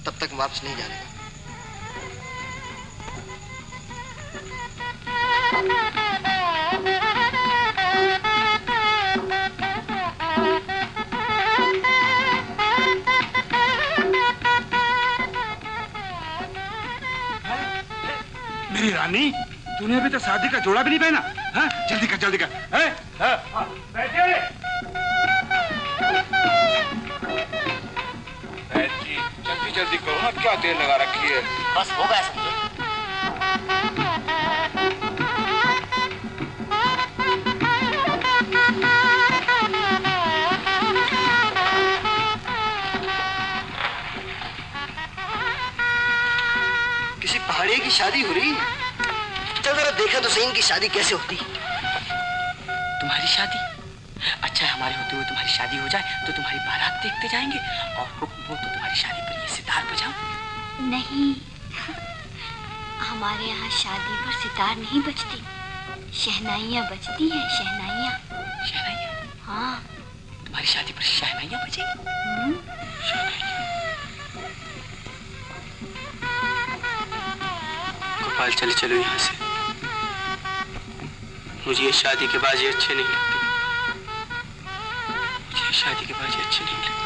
तब तक वापस नहीं जाने का। मेरी रानी, तूने अभी तक शादी का जोड़ा भी नहीं पहना? हाँ? जल्दी कर, जल्दी कर। बैठिए। जी, जल्दी जल्दी करो ना, क्या देर लगा रखी है? बस हो गया समझो। किसी पहाड़ी की शादी हो रही है। चल जरा देखा तो सही इनकी शादी कैसे होती। तुम्हारी शादी? अच्छा है, हमारे होते हुए तुम्हारी शादी हो जाए तो तुम्हारी बारात देखते जाएंगे और हुक्म हो तो तुम्हारी शादी पर ये सितार बजाऊं। नहीं, हमारे यहाँ शादी पर सितार नहीं बजती, शहनाइयाँ बजती हैं। शहनाइयाँ। शहनाइयाँ? हाँ। तुम्हारी शादी पर शहनाइयाँ बजेगी? शहनाइयाँ। गोपाल चले चलो यहाँ से। मुझे ये शादी के बाजी अच्छे नहीं लगते। मुझे शादी के बाजी अच्छे नहीं लगते।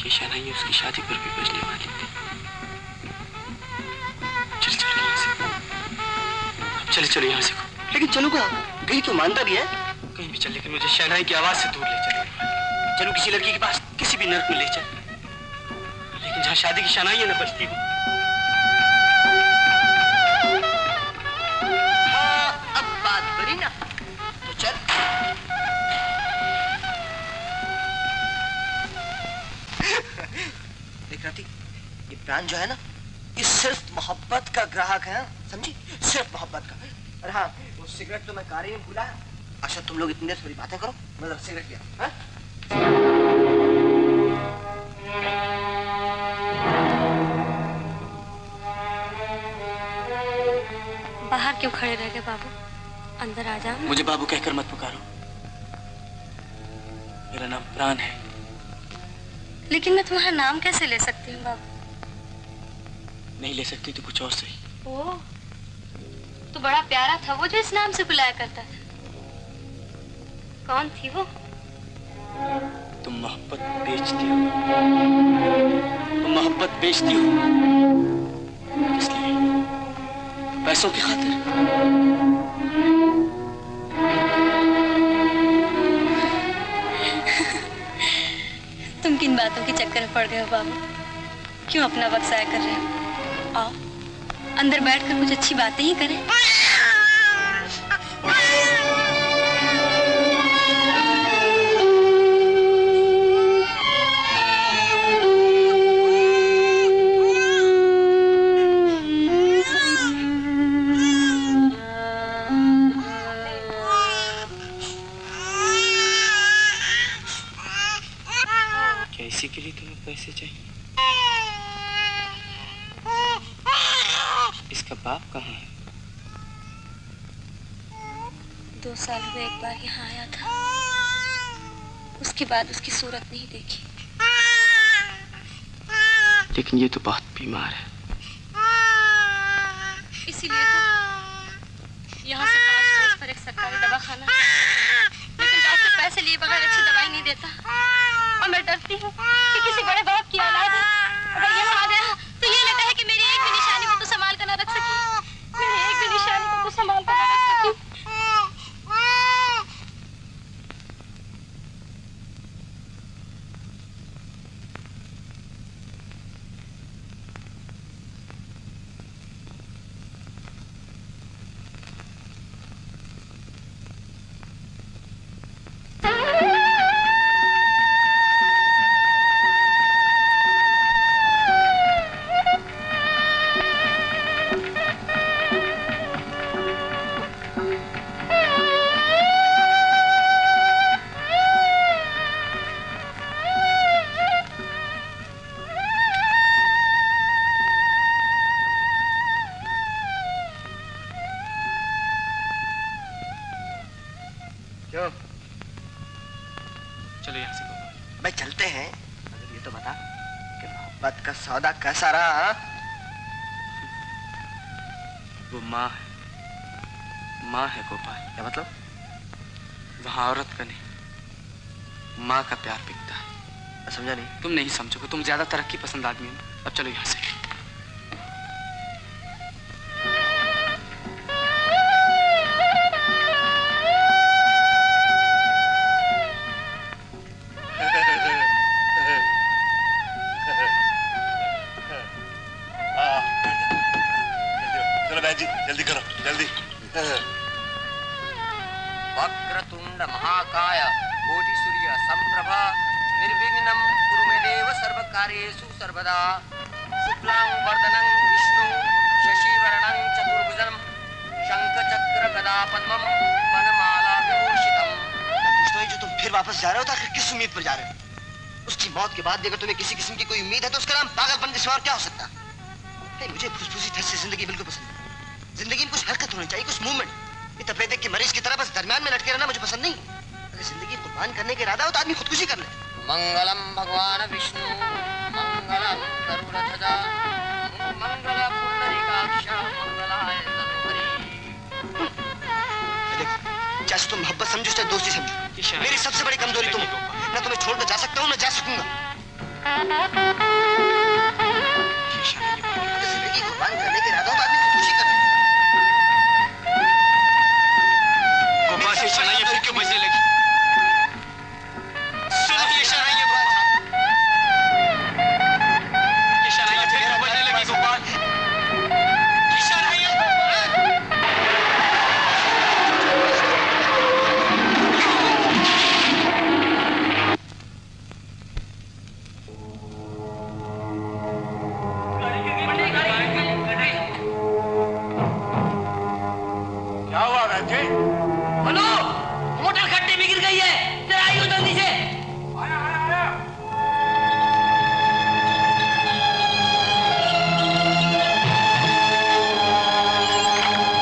ये शहनाइयाँ उसकी शादी पर भी बजने वाली थी। चल चलो यहाँ से। चले चलो यहाँ से। लेकिन चलो कहाँ? कहीं तो मानता भी है। कहीं भी चल, लेकिन मुझे शहनाई की आवाज से दूर ले चलो। चलो किसी लड़की के पास, किसी भी नर्क में ले चल, लेकिन जहाँ शादी की शहनाइयाँ न बजती हो। हाँ, अब बात बनी ना, तो चल। देख राती, ये प्राण जो है ना, ये सिर्फ मोहब्बत का ग्राहक है, समझी? सिर्फ मोहब्बत का। और हाँ, वो सिगरेट तो मैं कार में भूला है। अच्छा तुम लोग इतनी देर थोड़ी बातें करो, मैं जरा सिगरेट लिया। हाँ? बाहर क्यों खड़े रह गए बाबू? अंदर आ जाओ। मुझे बाबू कहकर मत पुकारो। मेरा नाम प्राण है। लेकिन मैं तुम्हारा नाम कैसे ले सकती हूँ बाबू? नहीं ले सकती तो कुछ और सही। ओह, तो बड़ा प्यारा था वो जो इस नाम से बुलाया करता था। कौन थी वो? तुम मोहब्बत बेचती हो। तुम मोहब्बत बेचती हो। इसलिए पैसों की खातिर। तुम किन बातों के चक्कर में पड़ गए हो बाबू? क्यों अपना वक्त ज़ाया कर रहे हो? आओ अंदर बैठकर कुछ अच्छी बातें ही करें। इसी के लिए तुम्हें पैसे चाहिए? इसका बाप कहाँ है? 2 साल हुए एक बार यहाँ आया था, उसके बाद उसकी सूरत नहीं देखी। लेकिन ये तो बहुत बीमार है। इसीलिए तो यहाँ से 5 कोस पर एक सरकारी दवाखाना, लेकिन डॉक्टर पैसे लिए बगैर अच्छी दवाई नहीं देता। और मैं डरती हूँ कि किसी बड़े बाप की औलाद है, अगर यहाँ आ गया तो ये लगता है कि मेरी एक भी निशानी को तो संभाल कर न रख सकी, मेरी एक भी निशानी को तो संभाल कर न रख सकी। क्यों? चलो यहाँ से गोपाल। भाई चलते हैं, मगर ये तो बता कि मोहब्बत का सौदा कैसा रहा? वो माँ है, माँ है गोपाल। क्या मतलब? वहाँ औरत का नहीं, माँ का प्यार बिकता है। मैं समझा नहीं। तुम नहीं समझोगे, तुम ज्यादा तरक्की पसंद आदमी हो। अब चलो यहाँ से। जल्दी करो, जल्दी। वक्रतुंड महाकाय कोटि सूर्य संप्रभा निर्विघ्नं कुरु मे देव सर्वकार्येषु सर्वदा। शुक्लां वरदनं विष्णु शशिवर्णं चतुर्भुजं शंखचक्र गदा पद्मं वनमाला विभूषितम्। मैं पूछता हूँ, जो तुम फिर वापस जा रहे हो तो आखिर किस उम्मीद पर जा रहे हो? उसकी मौत के बाद भी अगर तुम्हें किसी किस्म की कोई उम्मीद है तो उसका नाम पागलपन के सिवा और क्या हो सकता? नहीं, मुझे फुसफुसी ठस से जिंदगी बिल्कुल पसंद नहीं। जिंदगी में कुछ हरकत होनी चाहिए, कुछ मूवमेंट। ये तपेदिक के मरीज की तरह बस दरमियान में लटके रहना मुझे पसंद नहीं। अगर जिंदगी कुर्बान करने के इरादा हो तो आदमी खुदकुशी कर ले। मंगलम भगवान विष्णु मंगलम गरुड़ध्वजा मंगल पुंडरीकाक्ष मंगलाय तनोहरि। देखो, जैसे तुम मोहब्बत समझो चाहे दोस्ती समझो, मेरी सबसे बड़ी कमजोरी तुम हो। मैं तुम्हें छोड़कर जा सकता हूँ, मैं जा सकूंगा। जिंदगी कुर्बान करने के इरादा हो तो आदमी खुदकुशी कर ले। ये शनाइयाँ फिर क्यों बजने लगी? सुनो ये शनाइयाँ, ये शनाइयाँ फिर क्यों बजने लगी गोपाल? ये शनाइयाँ क्या हुआ राजे? बोलो, मोटर खड्डे में गिर गई है। जरा आइयो जल्दी से। आया आया आया।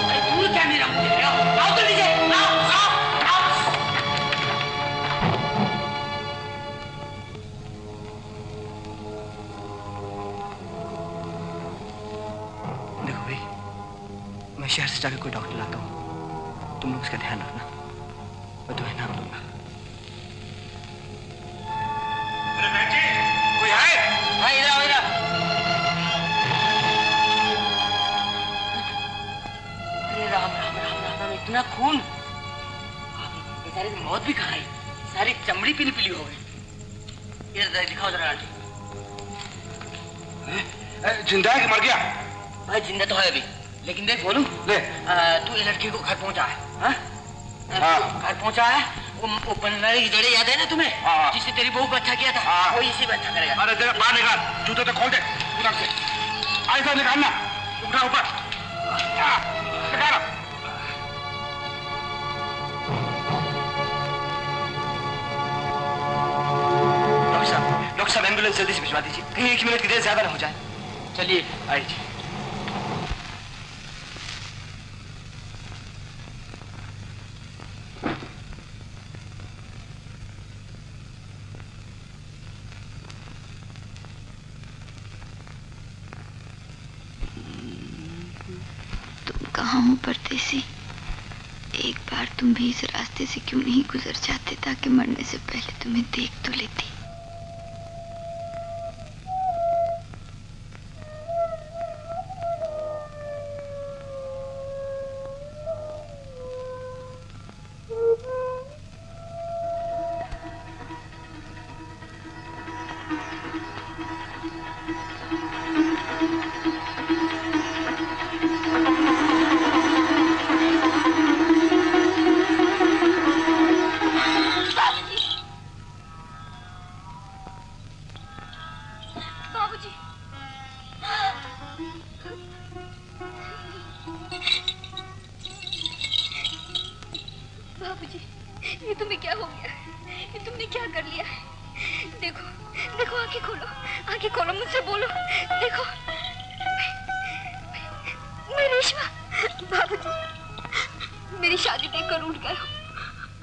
अरे तू क्या मेरा मुंह देख रहे हो? आओ जल्दी से, आओ आओ आओ। देखो भाई, मैं शहर से जाकर कोई डॉक्टर लाता हूँ, तुम लोग उसका ध्यान रखना। मैं तुम्हें नाम दूंगा। अरे राजे, कोई है? हाँ इधर आओ इधर। अरे राम राम राम राम राम, इतना खून। बेचारे की मौत भी कहाँ आई? सारी चमड़ी पीली पीली हो गई। इधर दिखाओ जरा आंटी। जिंदा है कि मर गया? भाई जिंदा तो है अभी, लेकिन देख बोलूं ले। तू ये लड़की को घर पहुंचा है? हाँ? हाँ। घर पहुंचा है। वो बनवारी की जड़े याद है ना तुम्हें? हाँ। जिससे तेरी बहू को अच्छा किया था। हाँ। वो इसी में अच्छा करेगा। अरे जरा बाहर निकाल, जूते तो खोल दे उधर से। ऐसा निकालना, उठा ऊपर। निकालो। डॉक्टर साहब एम्बुलेंस जल्दी से भिजवा दीजिए, कहीं 1 मिनट की देर ज्यादा ना हो जाए। चलिए आइए। कहाँ हूँ परदेसी? एक बार तुम भी इस रास्ते से क्यों नहीं गुजर जाते ताकि मरने से पहले तुम्हें देख तो लेती।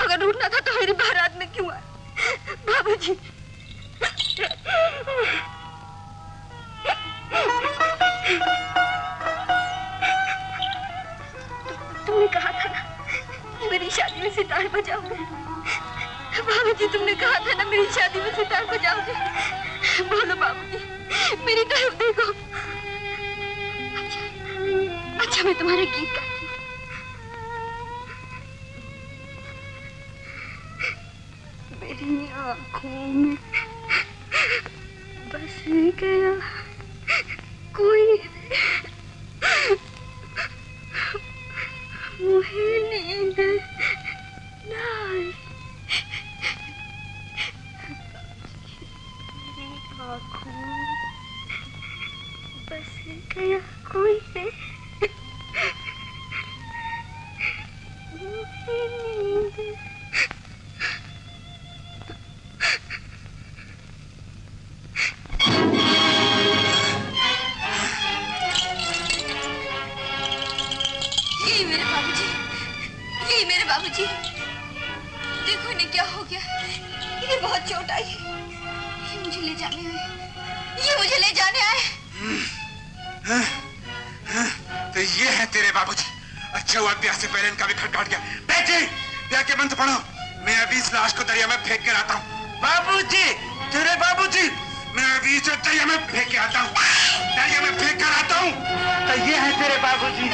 अगर रूठना था तो मेरी बारात में क्यों आए? बाबूजी तुमने कहा था ना मेरी शादी में सितार बजाओगे। बाबूजी तुमने कहा था ना मेरी शादी में सितार बजाओगे। बोलो बाबूजी, मेरी तरफ देखो। अच्छा मैं तुम्हारे गीत गाती हूँ। मेरी आँखों में बस गया कोई, मुझे नींद न आई। मेरी आँखों में बस गया कोई है, मुझे नींद। यही मेरे बाबूजी, देखो इन्हें क्या हो गया। इन्हें बहुत चोट आई। ये मुझे ले जाने आए। तो ये है तेरे बाबूजी। अच्छा हुआ ब्याह से पहले इनका भी खट काट गया। बेटी, ब्याह के मंत्र पढ़ो। मैं अभी इस लाश को दरिया में फेंक कर आता हूँ। बाबूजी, तेरे बाबूजी, मैं अभी इसे दरिया में फेंक के आता हूँ। दरिया में फेंक कर आता हूँ। तो ये है तेरे बाबूजी,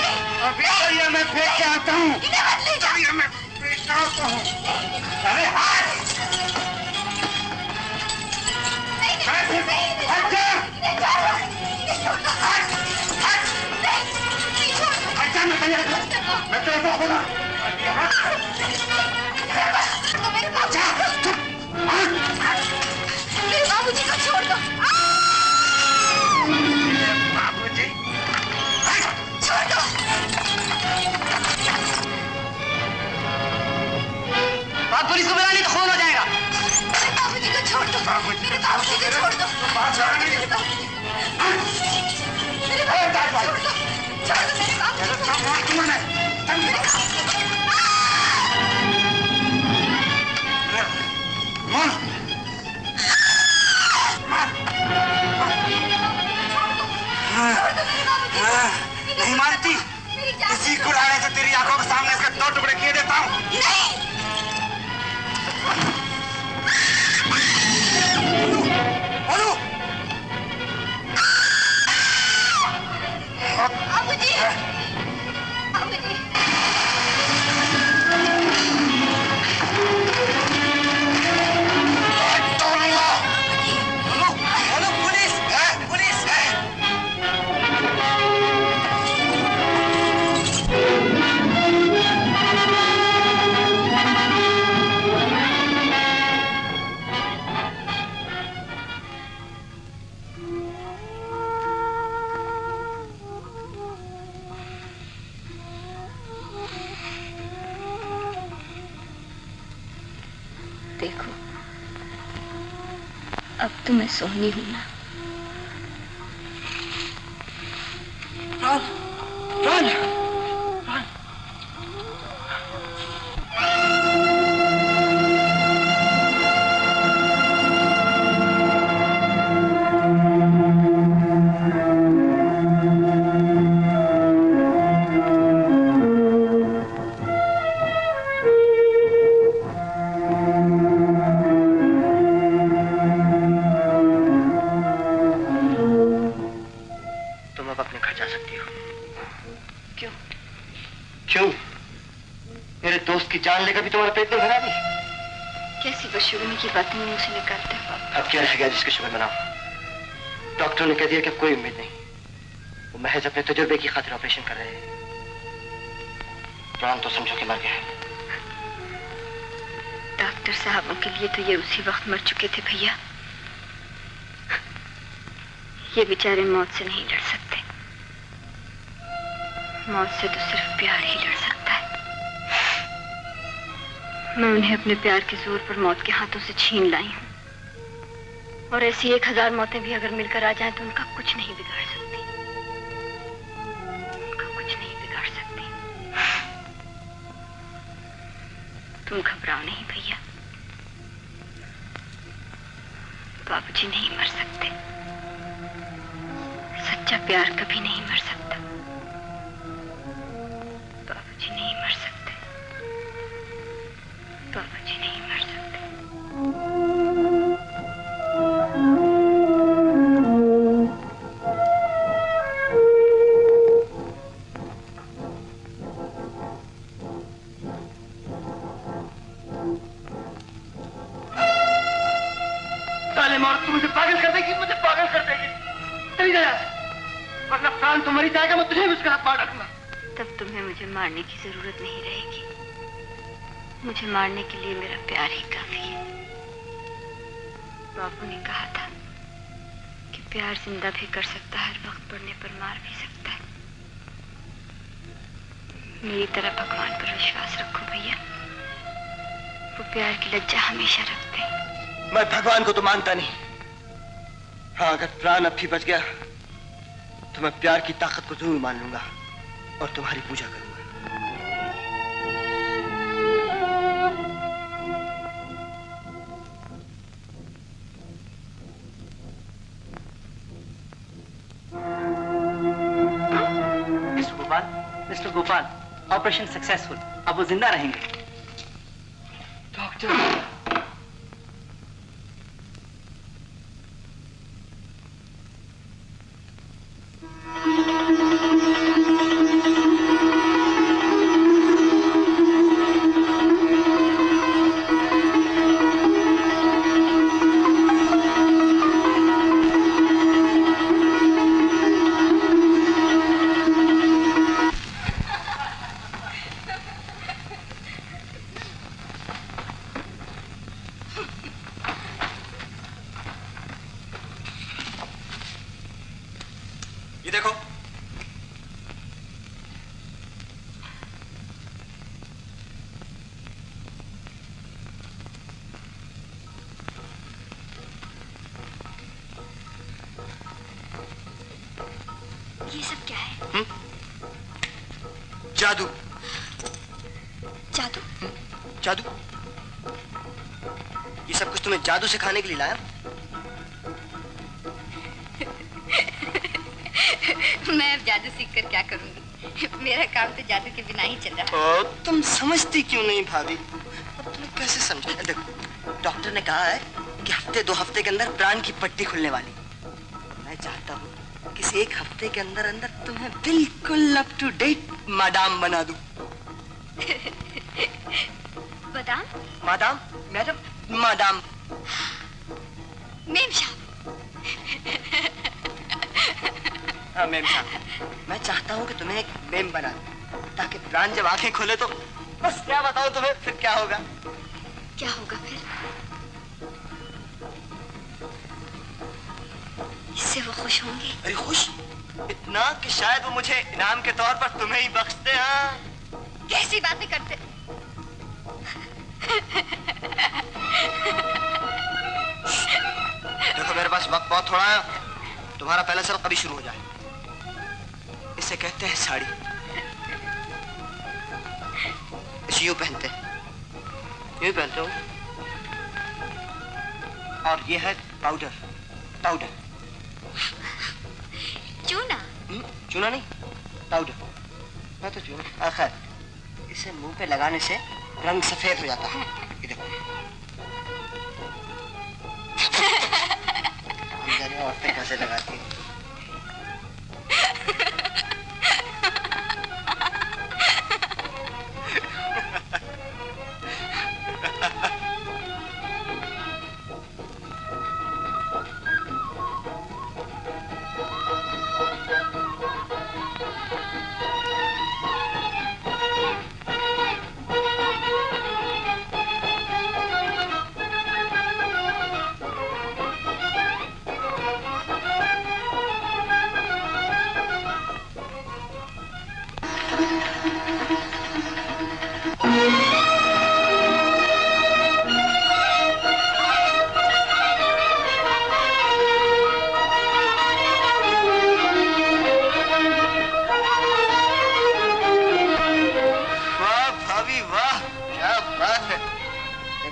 अभी दरिया में फेंक के आता हूँ। दरिया में फेंक के आता हूँ। अरे हाथ! मैं तेरे को बोला। मेरे बाबूजी को छोड़ दो। बाबूजी, छोड़ दो। बाप पुलिस को बुला नहीं तो खून हो जाएगा। मेरे बाबूजी को छोड़ दो। मेरे बाबूजी को छोड़ दो। मेरे बाबूजी को छोड़ दो। नहीं मानती? इसी कुराने से तेरी आंखों के सामने इसके 2 टुकड़े किए देता हूँ। बोलो। बाबूजी, बाबूजी। बोलो पुलिस, पुलिस। देखो अब तो मैं सोनी हूं ना। रन। जान लेकर भी तुम्हारा पेट नहीं भरा भी? कैसी बदशुगनी की बातें मुंह से निकालते हो? अब क्या रह गया जिसके शुगर मनाओ? डॉक्टर ने कह दिया कि कोई उम्मीद नहीं। वो महज अपने तजुर्बे की खातिर ऑपरेशन कर रहे हैं। प्राण तो समझो कि मर गया है। डॉक्टर साहबों के लिए तो ये उसी वक्त मर चुके थे भैया। ये बेचारे मौत से नहीं लड़ सकते। मौत से तो सिर्फ प्यार ही लड़ सकता है। मैं उन्हें अपने प्यार के जोर पर मौत के हाथों से छीन लाई हूँ। और ऐसी 1000 मौतें भी अगर मिलकर आ जाएं तो उनका कुछ नहीं बिगाड़ सकती। उनका कुछ नहीं बिगाड़ सकती। तुम घबराओ नहीं भैया, बाबूजी नहीं मर सकते। सच्चा प्यार कभी नहीं मर सकता। बाबूजी नहीं मर सकते, बाबूजी नहीं मर सकते। तू मुझे पागल कर देगी, मुझे पागल कर देगी। चली जा यहाँ से, वरना प्राण तो मरी जाएगा, मैं तुझे भी उसके हाथ मार डालूंगा। तब तुम्हें मुझे मारने की जरूरत नहीं रहेगी। मुझे मारने के लिए मेरा प्यार ही काफी है। बाबू ने कहा था कि प्यार जिंदा भी कर सकता है, हर वक्त पड़ने पर मार भी सकता है। मेरी तरह भगवान पर विश्वास रखो भैया, वो प्यार की लज्जा हमेशा रखते हैं। मैं भगवान को तो मानता नहीं। हाँ, अगर प्राण अब भी बच गया तो मैं प्यार की ताकत को जरूर मान लूंगा और तुम्हारी पूजा करूंगा। Mister Gopal, operation successful. अब वो जिंदा रहेंगे। डॉक्टर, ये देखो, ये सब क्या है? जादू। जादू? जादू? ये सब कुछ तुम्हें जादू सिखाने के लिए लाया? मैं अब जादू सीख कर क्या करूंगी? मेरा काम तो जादू के बिना ही चल रहा है। तुम समझती क्यों नहीं भाभी? अब तुम्हें कैसे समझा? देखो, डॉक्टर ने कहा है कि हफ्ते 2 हफ्ते के अंदर प्राण की पट्टी खुलने वाली। मैं चाहता हूँ कि 1 हफ्ते के अंदर अंदर तुम्हें बिल्कुल अप टू डेट मादाम बना दूं। बादाम? मादाम? Madam, madame. मेम साहब। हाँ मेम साहब, मैं चाहता हूँ कि तुम्हें एक मेम बना दूं, ताकि प्राण जब आंखें खोले तो बस क्या बताऊँ तुम्हें फिर क्या होगा? क्या होगा फिर? इससे वो खुश होंगे। अरे खुश? इतना कि शायद वो मुझे इनाम के तौर पर तुम्हें ही बख्शते। हाँ, कैसी बातें करते? देखो मेरे पास वक्त बहुत थोड़ा है, तुम्हारा पहला सबक कभी शुरू हो जाए। इसे कहते हैं साड़ी। इसे यूं पहनते हैं, यूं पहनते हो। और ये है पाउडर। पाउडर चूना? चूना नहीं, पाउडर। मैं तो चूना। आखिर इसे मुंह पे लगाने से रंग सफेद हो जाता है। ये देखो। औरतें कैसे लगाती हैं?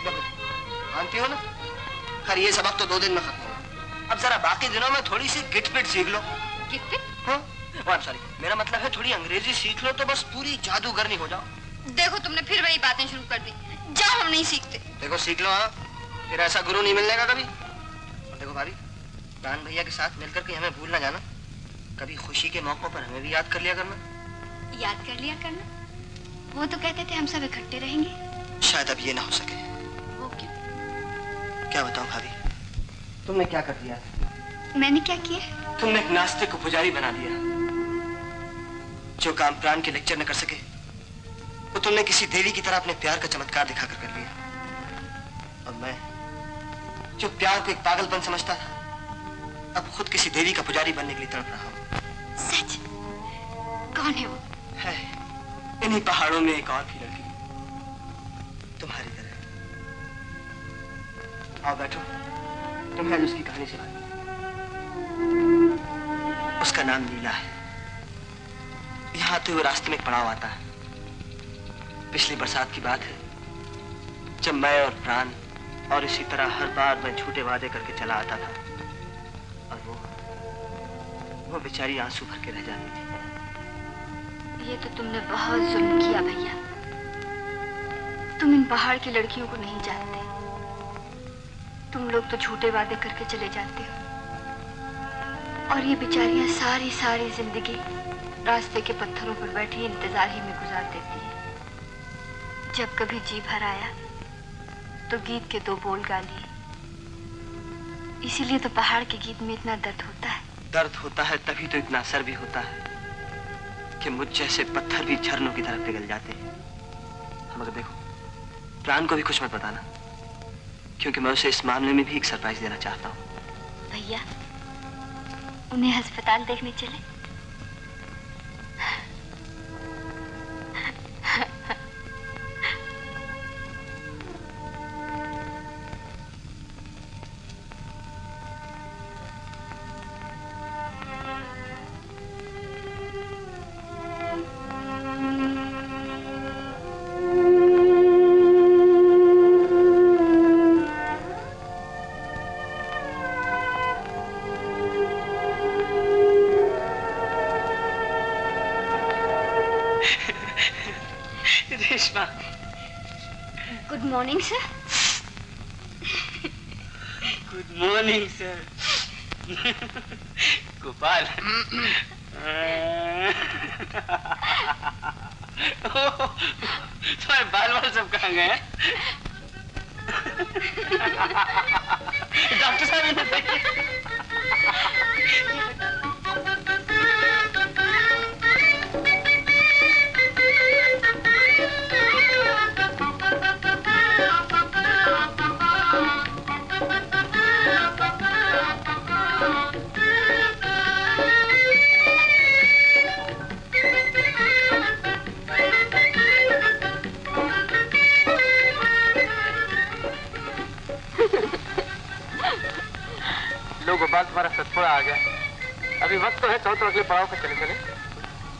मानती हो ना? खैर ये सबक तो 2 दिन में खत्म हो, अब जरा बाकी दिनों में थोड़ी सी गिटपिट सीख लो। गिटपिट? हाँ, सॉरी, मेरा मतलब है थोड़ी अंग्रेजी सीख लो तो बस पूरी जादूगरनी हो जाओ। देखो तुमने फिर वही बातें शुरू कर दी। जाओ, हम नहीं सीखते। देखो सीख लो, हाँ, फिर ऐसा गुरु नहीं मिलने का कभी। देखो भाभी, प्राण भैया के साथ मिलकर के हमें भूल ना जाना। कभी खुशी के मौकों पर हमें भी याद कर लिया करना। याद कर लिया करना? वो तो कहते थे हम सब इकट्ठे रहेंगे। शायद अब ये ना हो सके। वो क्यों? क्या बताऊं भाभी, तुमने क्या कर दिया? मैंने क्या किया? तुमने एक नास्तिक को पुजारी बना दिया। जो काम प्राण के लेक्चर न कर सके वो तुमने किसी देवी की तरह अपने प्यार का चमत्कार दिखाकर कर लिया। और मैं जो प्यार को एक पागलपन समझता था, अब खुद किसी देवी का पुजारी बनने के लिए तड़प रहा हूँ। सच? कौन है वो? है इन्हीं पहाड़ों में एक और भी लड़की, तुम्हारी तरह। आओ बैठो, तुम्हें आज उसकी कहानी सुना। उसका नाम नीला है। यहाँ आते हुए रास्ते में एक पड़ाव आता है। पिछली बरसात की बात है, जब मैं और प्राण और इसी तरह हर बार मैं झूठे वादे करके चला आता था और वो बेचारी आंसू भर के रह जाती थी। ये तो तुमने बहुत जुल्म किया भैया। तुम इन पहाड़ की लड़कियों को नहीं जानते। तुम लोग तो झूठे वादे करके चले जाते हो और ये बेचारियां सारी सारी जिंदगी रास्ते के पत्थरों पर बैठी इंतजार ही में गुजार देती है। जब कभी जी भर आया तो गीत के 2 बोल गा लिए। इसीलिए तो पहाड़ के गीत में इतना दर्द होता है। दर्द होता है तभी तो इतना असर भी होता है कि मुझ जैसे पत्थर भी झरनों की तरफ पिघल जाते हैं। मगर देखो, प्राण को भी कुछ मत बताना, क्योंकि मैं उसे इस मामले में भी एक सरप्राइज देना चाहता हूँ। भैया, उन्हें अस्पताल देखने चले? Good morning sir. Good morning sir. Gopal, तुम्हारे बाल वाल सब कहाँ गए? डॉक्टर साहब इन्हें देखिए। लो गोपाल, तुम्हारा सतपुड़ा आ गया। अभी वक्त तो है, तो अगले पड़ाव पे चले चले।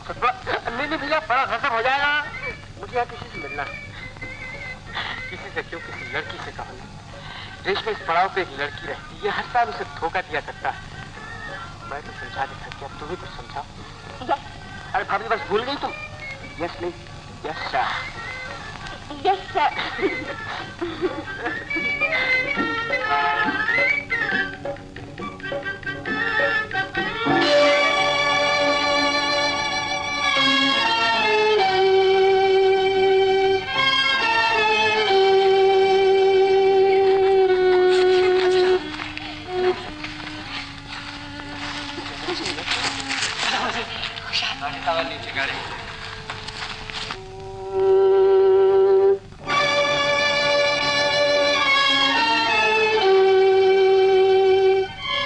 सतपुड़ा नहीं भैया, बड़ा खत्म हो जाएगा। मुझे यहाँ किसी से मिलना है। किसी से क्यों, किसी लड़की से कहा। रेशमा, इस पड़ाव पे एक लड़की रहती है, हर साल उसे धोखा दिया करता है। मैं तो समझा नहीं सकती, अब तुम भी कुछ समझाओ। अरे भाभी, बस भूल गई तुम? यस नहीं, यस सर। Yes sir. नीचे गाड़ी।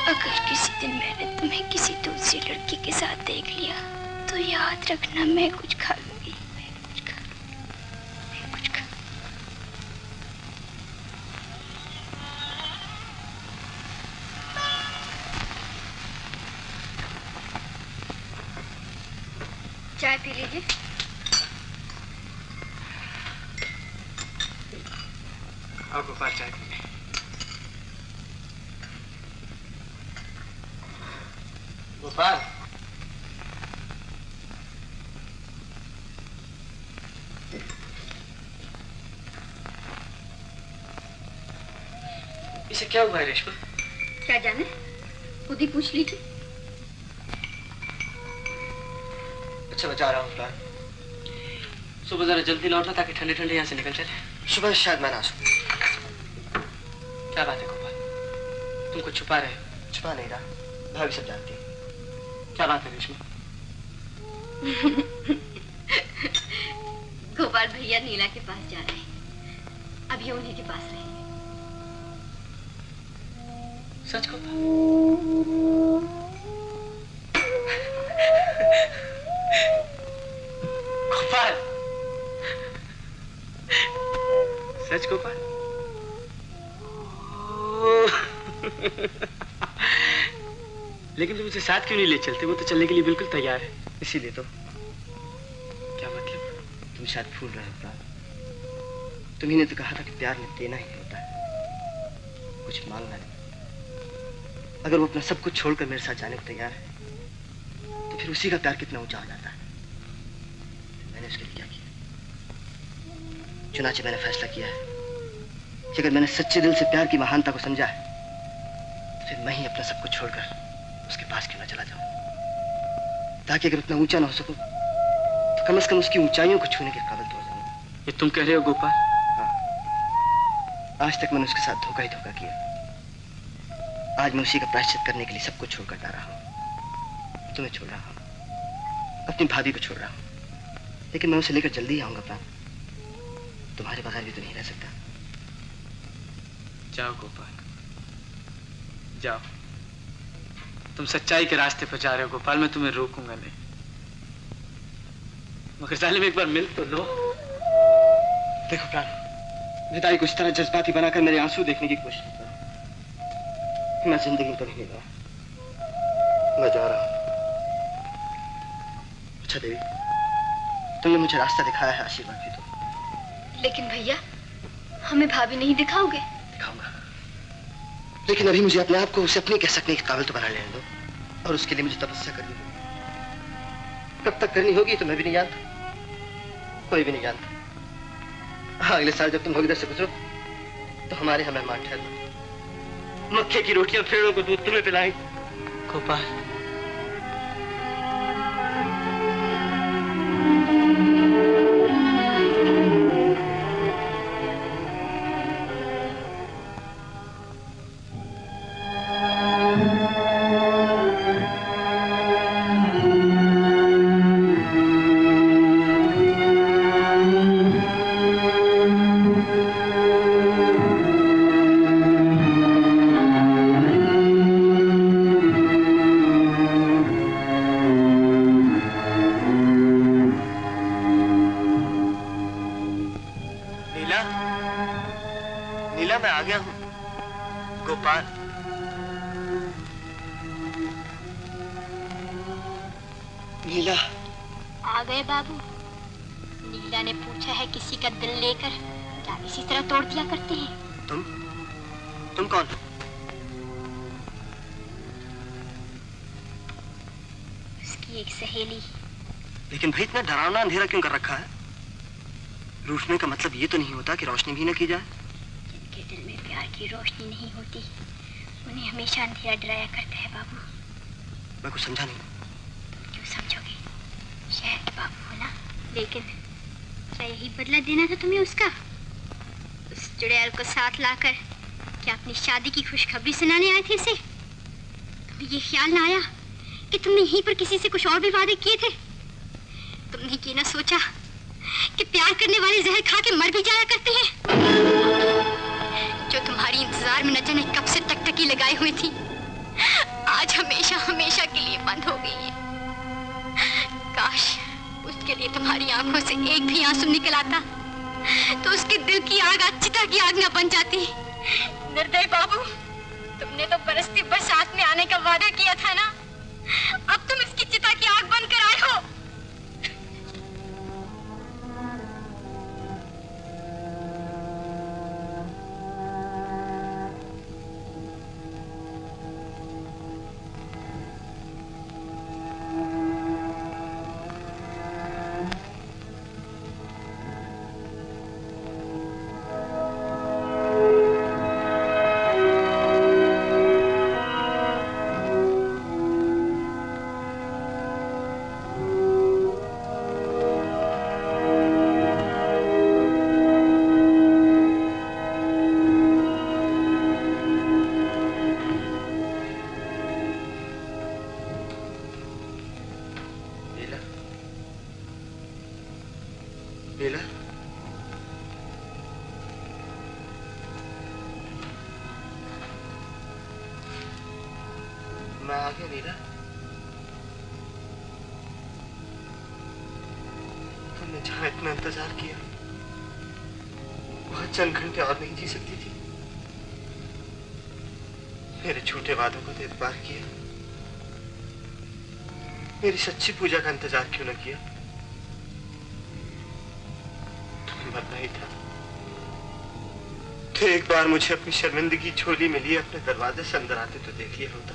अगर किसी दिन मैंने तुम्हें किसी दूसरी लड़की के साथ देख लिया तो याद रखना, मैं कुछ खा लूंगी। चाय पी लीजिए। आओ गोपाल चाय पीने। गोपाल, इसे क्या हुआ है रेशमा? क्या जाने, खुद ही पूछ लीजिए। अच्छा मैं जा रहा हूँ प्लान। सुबह जरा जल्दी लौटना ताकि ठंडे ठंडे यहाँ से निकल चले। सुबह शायद मैं ना सकूं। क्या बात है गोपाल, तुम कुछ छुपा रहे हो? छुपा नहीं रहा, भाभी सब जानती है। क्या बात है रेशमा? गोपाल भैया नीला के पास जा रहे हैं, अब ये उन्हीं के पास रहेंगे। सच गोपाल? गोपाल, सच गोपाल? लेकिन तुम उसे साथ क्यों नहीं ले चलते? वो तो चलने के लिए बिल्कुल तैयार है। इसीलिए तो। क्या मतलब? तुम शायद भूल रहे हो प्लान। तुम्ही ने तो कहा था कि प्यार में देना ही होता है, कुछ मांगना नहीं। अगर वो अपना सब कुछ छोड़कर मेरे साथ जाने को तैयार है तो फिर उसी का प्यार कितना ऊंचा हो जाता है। मैंने उसके लिए क्या किया? चुनाचे मैंने फैसला किया है कि अगर मैंने सच्चे दिल से प्यार की महानता को समझा है तो फिर मैं ही अपना सब कुछ छोड़कर उसके पास क्यों ना चला जाऊं, ताकि अगर उतना ऊंचा ना हो सकूं तो कम से कम उसकी ऊंचाइयों को छूने के काबिल तो हो जाऊं। ये तुम कह रहे हो गोपाल? हाँ, आज तक मैंने उसके साथ धोखा ही धोखा किया। आज मैं उसी का प्रायश्चित करने के लिए सब कुछ छोड़कर जा रहा हूँ। तुम्हें छोड़ रहा हूँ, अपनी भाभी को छोड़ रहा हूँ, लेकिन मैं उसे लेकर जल्दी ही आऊंगा प्राण। तुम्हारे बगैर भी तो नहीं रह सकता। जाओ गोपाल, जाओ। तुम सच्चाई के रास्ते पर जा रहे हो गोपाल, मैं तुम्हें रोकूंगा नहीं। मगर जालिम एक बार मिल तो लो। देखो प्राण, विदाई को इस तरह जज्बाती बनाकर मेरे आंसू देखने की कोशिश करो। मैं जिंदगी में कभी नहीं रहा। मैं जा रहा हूं। अच्छा देवी, तुमने मुझे रास्ता दिखाया है, आशीर्वाद भी दो। लेकिन भैया, हमें भाभी नहीं दिखाओगे? दिखाऊंगा, लेकिन अभी मुझे अपने आप को उसे अपने कह सकने के काबिल तो बना लेने दो, और उसके लिए मुझे तपस्या करनी होगी। कब तक करनी होगी तो मैं भी नहीं जानता, कोई भी नहीं जानता। हाँ, अगले साल जब तुम लोग इधर से गुजरो तो हमारे यहाँ मेहमान ठहरना। मक्के की रोटियां, भेड़ों को दूध तुम्हें पिलाएंगे। गोपाल, तुम कौन? उसकी एक सहेली। लेकिन भाई इतना डरावना अंधेरा क्यों कर रखा है? रोशनी का मतलब ये तो नहीं होता कि रोशनी भी न की जाए। जिनके दिल में प्यार की रोशनी नहीं होती, उन्हें हमेशा अंधेरा डराया करता है बाबू। मैं कुछ समझा नहीं। तुम क्यों समझोगे? शहर के बाबू हो ना। लेकिन क्या यही बदला देना था तुम्हें उसका? उस चुड़ैल को साथ लाकर क्या अपनी शादी की खुशखबरी सुनाने आए थे इसे? तुम्हें ये ख्याल ना आया कि तुमने यहीं पर किसी से कुछ और भी वादे किए थे? तुमने ये ना सोचा कि प्यार करने वाले जहर खा के मर भी जाया करते हैं? जो तुम्हारी इंतजार में न जाने कब से टकटकी लगाई हुई थी, आज हमेशा हमेशा के लिए बंद हो गई है। काश उसके लिए तुम्हारी आंखों से एक भी आंसू निकल आता तो उसके दिल की आग चिता की आग न बन जाती। निर्दय बाबू, तुमने तो बरसती बरसात में आने का वादा किया था ना, अब तुम इसकी चिता की आग बनकर आए हो। गया नीला। तुमने जहां इतना इंतजार किया वहां चंद घंटे और नहीं जी सकती थी? मेरे झूठे वादों का तो एतबार किया, मेरी सच्ची पूजा का इंतजार क्यों न किया? तुम्हें मरना ही था तो एक बार मुझे अपनी शर्मिंदगी झोली में लिए अपने दरवाजे से अंदर आते तो देख लिया होता।